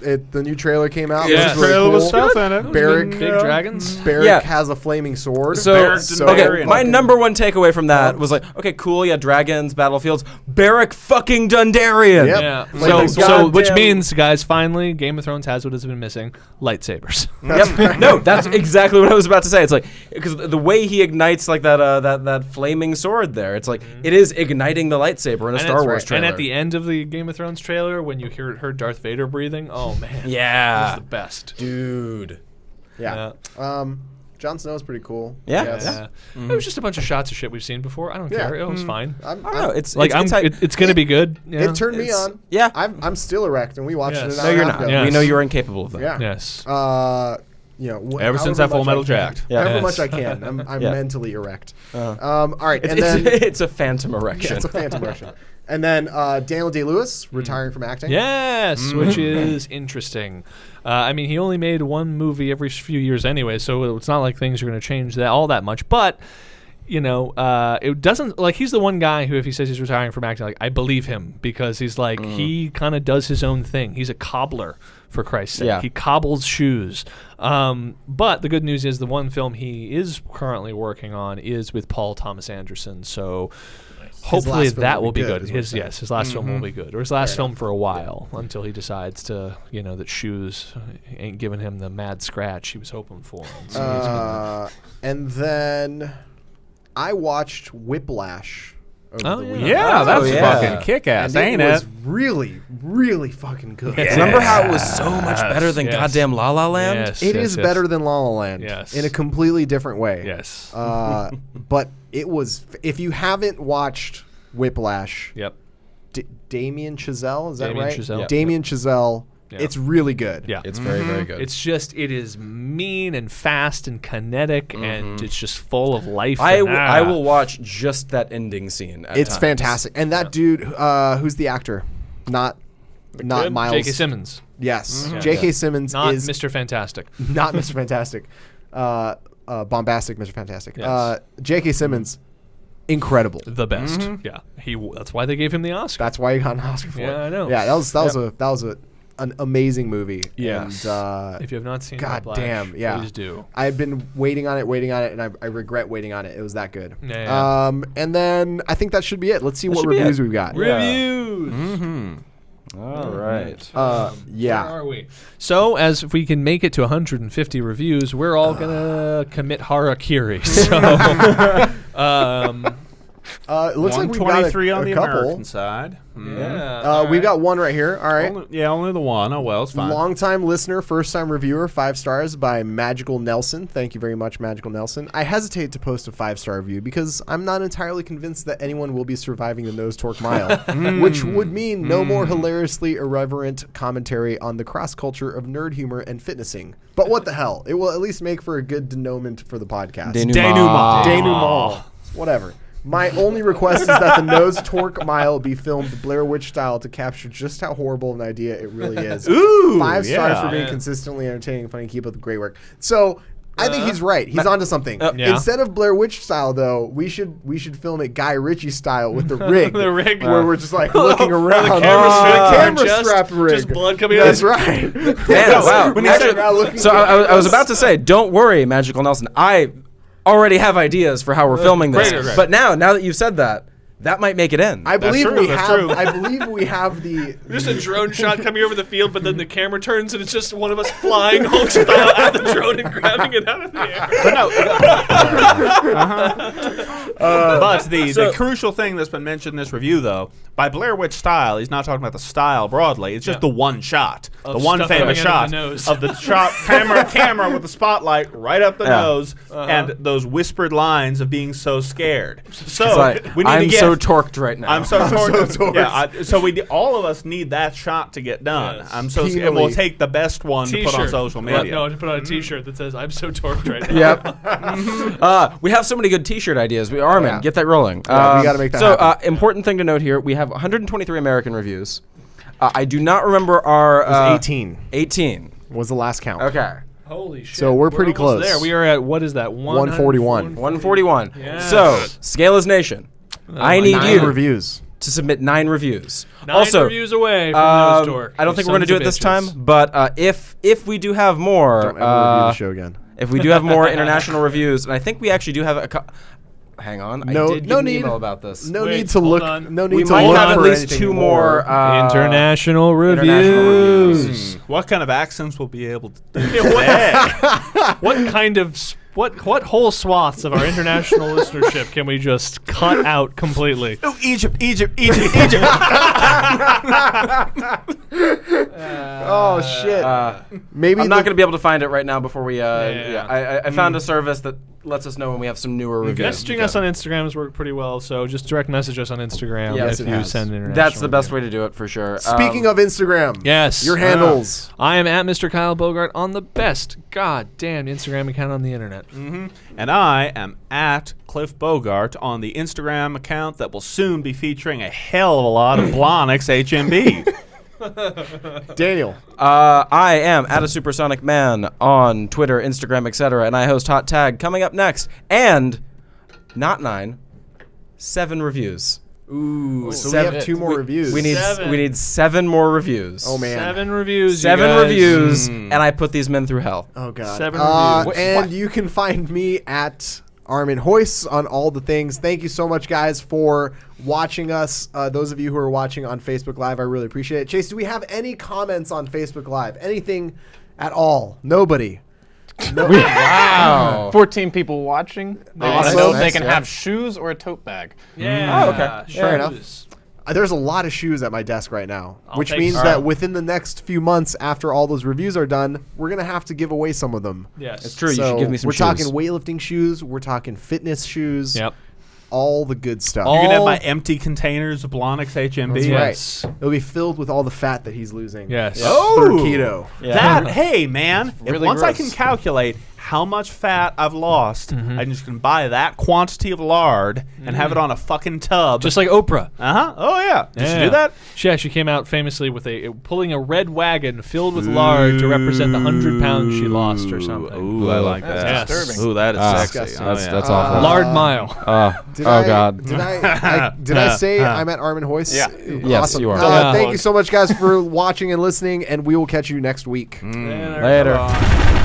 The new trailer came out. Yeah, It was really cool. stuff in it. Barrick, Big dragons. Barrick has a flaming sword. So, Barrick my number one takeaway from that was like, okay, cool, yeah, dragons, battlefields, Barrick fucking Dondarrion. Yep. Yeah. Like So which means, guys, finally, Game of Thrones has what has been missing: lightsabers. Yep. No, that's exactly what I was about to say. It's like, because the way he ignites like that flaming sword there, it's like it is igniting the lightsaber in a Star Wars trailer. And at the end of the Game of Thrones trailer, when you heard Darth Vader breathing, oh man, yeah, it was the best, dude. Yeah. Jon Snow's pretty cool. Yeah. Yeah. It was just a bunch of shots of shit we've seen before. I don't care. It was fine. I don't know. It's like it's gonna be good. It turned me on. Yeah. I'm still erect, and we watched it. No, you're not. Yes. We know you're incapable of that. Yeah. Yes. Ever since that Full Metal Jacked. However much I can. I'm mentally erect. All right. It's a phantom erection. Yeah, it's a phantom erection. And then Daniel Day-Lewis retiring from acting. Yes, which is interesting. I mean, he only made one movie every few years anyway, so it's not like things are going to change all that much. But you know, it doesn't, like, he's the one guy who, if he says he's retiring from acting, like, I believe him, because he's like, he kind of does his own thing. He's a cobbler, for Christ's sake. Yeah. He cobbles shoes. But the good news is the one film he is currently working on is with Paul Thomas Anderson, so hopefully that will be good. His last film will be good, or his last film for a while, until he decides to, that shoes ain't giving him the mad scratch he was hoping for. And, so and then I watched Whiplash over the weekend. Yeah, that's fucking kick-ass, ain't it? It was really, really fucking good. Yeah. Remember how it was so much better than goddamn La La Land? Yes, It is better than La La Land in a completely different way. Yes. But it was, if you haven't watched Whiplash, Damien Chazelle, is that Damien right? Chazelle. Damien Chazelle. Yeah. It's really good. Yeah. It's very, very good. It's just, it is mean and fast and kinetic, and it's just full of life. I will watch just that ending scene at It's times. fantastic. And that dude, who's the actor? Not Miles. J.K. Simmons. Yes. J.K. Simmons Not is Mr. Fantastic. not Mr. Fantastic. Bombastic Mr. Fantastic. Yes. J.K. Simmons, incredible. The best. Yeah. That's why they gave him the Oscar. That's why he got an Oscar for it. Yeah, I know. Yeah, that was an amazing movie. Yes. And, if you have not seen God Whiplash, damn, yeah. please do. I've been waiting on it, and I regret waiting on it. It was that good. Yeah. And then I think that should be it. Let's see what reviews we've got. Reviews. All right. Yeah. Where are we? So, as if we can make it to 150 reviews, we're all gonna commit harakiri. So, It looks like we got 123 on a the couple. American side. Yeah. We got one right here. All right. Only the one. Oh, well, it's fine. Long-time listener, first-time reviewer, 5 stars by Magical Nelson. Thank you very much, Magical Nelson. I hesitate to post a 5-star review because I'm not entirely convinced that anyone will be surviving the Nose Torque Mile, which would mean no more hilariously irreverent commentary on the cross-culture of nerd humor and fitnessing. But what the hell? It will at least make for a good denouement for the podcast. Denouement. Whatever. My only request is that the Nose Torque Mile be filmed Blair Witch style to capture just how horrible of an idea it really is. Ooh, 5 stars yeah. for being consistently entertaining and funny. Keep up the great work. So I think he's right. He's onto something. Yeah. Instead of Blair Witch style, though, we should film it Guy Ritchie style with the rig. The rig. Where we're just like looking around. The camera camera strap rig. Just blood coming out. That's right. Yeah, wow. When he's around looking So I was about to say, don't worry, Magical Nelson. I already have ideas for how we're filming this. Great. But now that you've said that, that might make it in. I believe true, we that's have. true. I believe we have the. Just a drone shot coming over the field, but then the camera turns and it's just one of us flying Hulk style at the drone and grabbing it out of the air. But the crucial thing that's been mentioned in this review, though, by Blair Witch style, he's not talking about the style broadly. It's just the one shot, the one stuff famous coming out shot of the nose. of the shot camera with the spotlight right up the nose, and those whispered lines of being so scared. So It's like, we need I'm to get. so torqued right now. I'm so torqued. so torqued. Yeah, so all of us need that shot to get done. Yes. I'm so scared. We'll Penally. take the best one to put on social media. No, to put on a T-shirt that says "I'm so torqued right now." Yep. We have so many good T-shirt ideas. Armin, Yeah. get that rolling. Yeah, we gotta make that so, happen. important thing to note here: we have 123 American reviews. I do not remember our. It was 18. 18. Was the last count. Okay. Holy shit! So we're pretty almost close. there. We are at what is that? 141. 141. Yes. So, Scale is Nation. I need 9 you reviews. to submit 9 reviews. 9 also, reviews away from Nose Torque. I don't think we're going to Sons do of it this bitches. time, but if we do have more, Don't ever review the show again. if we do have more international reviews, and I think we actually do have a. Hang on, No- I did no get an need. email about this. No Wait, need to hold look. on. No need We to might look have at for least anything 2 more International international reviews. reviews. What kind of accents we'll be able to do? What kind of what whole swaths of our international listenership can we just cut out completely? Oh, Egypt. Oh shit. Maybe I'm not going to be able to find it right now before we. Yeah. I found a service that lets us know when we have some newer reviews. Messaging us on Instagram has worked pretty well, so just direct message us on Instagram Yes, if it you has. send an international That's the best review. way to do it for sure. Speaking of Instagram. Yes. Your handles. I am at Mr. Kyle Bogart on the best goddamn Instagram account on the internet. And I am at Cliff Bogart on the Instagram account that will soon be featuring a hell of a lot of Blonix HMB. Daniel. I am at a Supersonic Man on Twitter, Instagram, etc., and I host Hot Tag coming up next. And not 9, 7 reviews. Ooh. So Seven- we have 2 more reviews. We need 7 more reviews. Oh man. 7 reviews. 7 you guys. reviews, and I put these men through hell. Oh god. 7 reviews. And you can find me at Armin Hoyce on all the things. Thank you so much, guys, for watching us. Those of you who are watching on Facebook Live, I really appreciate it. Chase, do we have any comments on Facebook Live? Anything at all? Nobody. No. Wow. 14 people watching. They want to Awesome. know if they Nice, can yeah. have shoes or a tote bag. Yeah. Oh, okay. Fair enough. shoes. There's a lot of shoes at my desk right now, I'll which take means some. that within the next few months after all those reviews are done, we're going to have to give away some of them. Yes. It's true. You So should give me some we're shoes. talking weightlifting shoes. We're talking fitness shoes. Yep. All the good stuff. You're going to have All- my empty containers of Blonix HMB. That's Yes. right. It'll be filled with all the fat that he's losing. Yes. Through keto. That, hey, man, if really once I gross. can calculate how much fat I've lost, I just can buy that quantity of lard and have it on a fucking tub. Just like Oprah. Oh, yeah. Did she do that? She came out famously with pulling a red wagon filled with lard to represent the 100 pounds she lost or something. Ooh, I like that. That's disturbing. Ooh, that is sexy. disgusting. Oh, That's yeah. awful. Lard mile. Did Oh, I, God. Did I say I'm at Armin Hoyce? Yeah. Yes, Awesome. you are. Yeah. Thank you so much, guys, for watching and listening, and we will catch you next week. Later.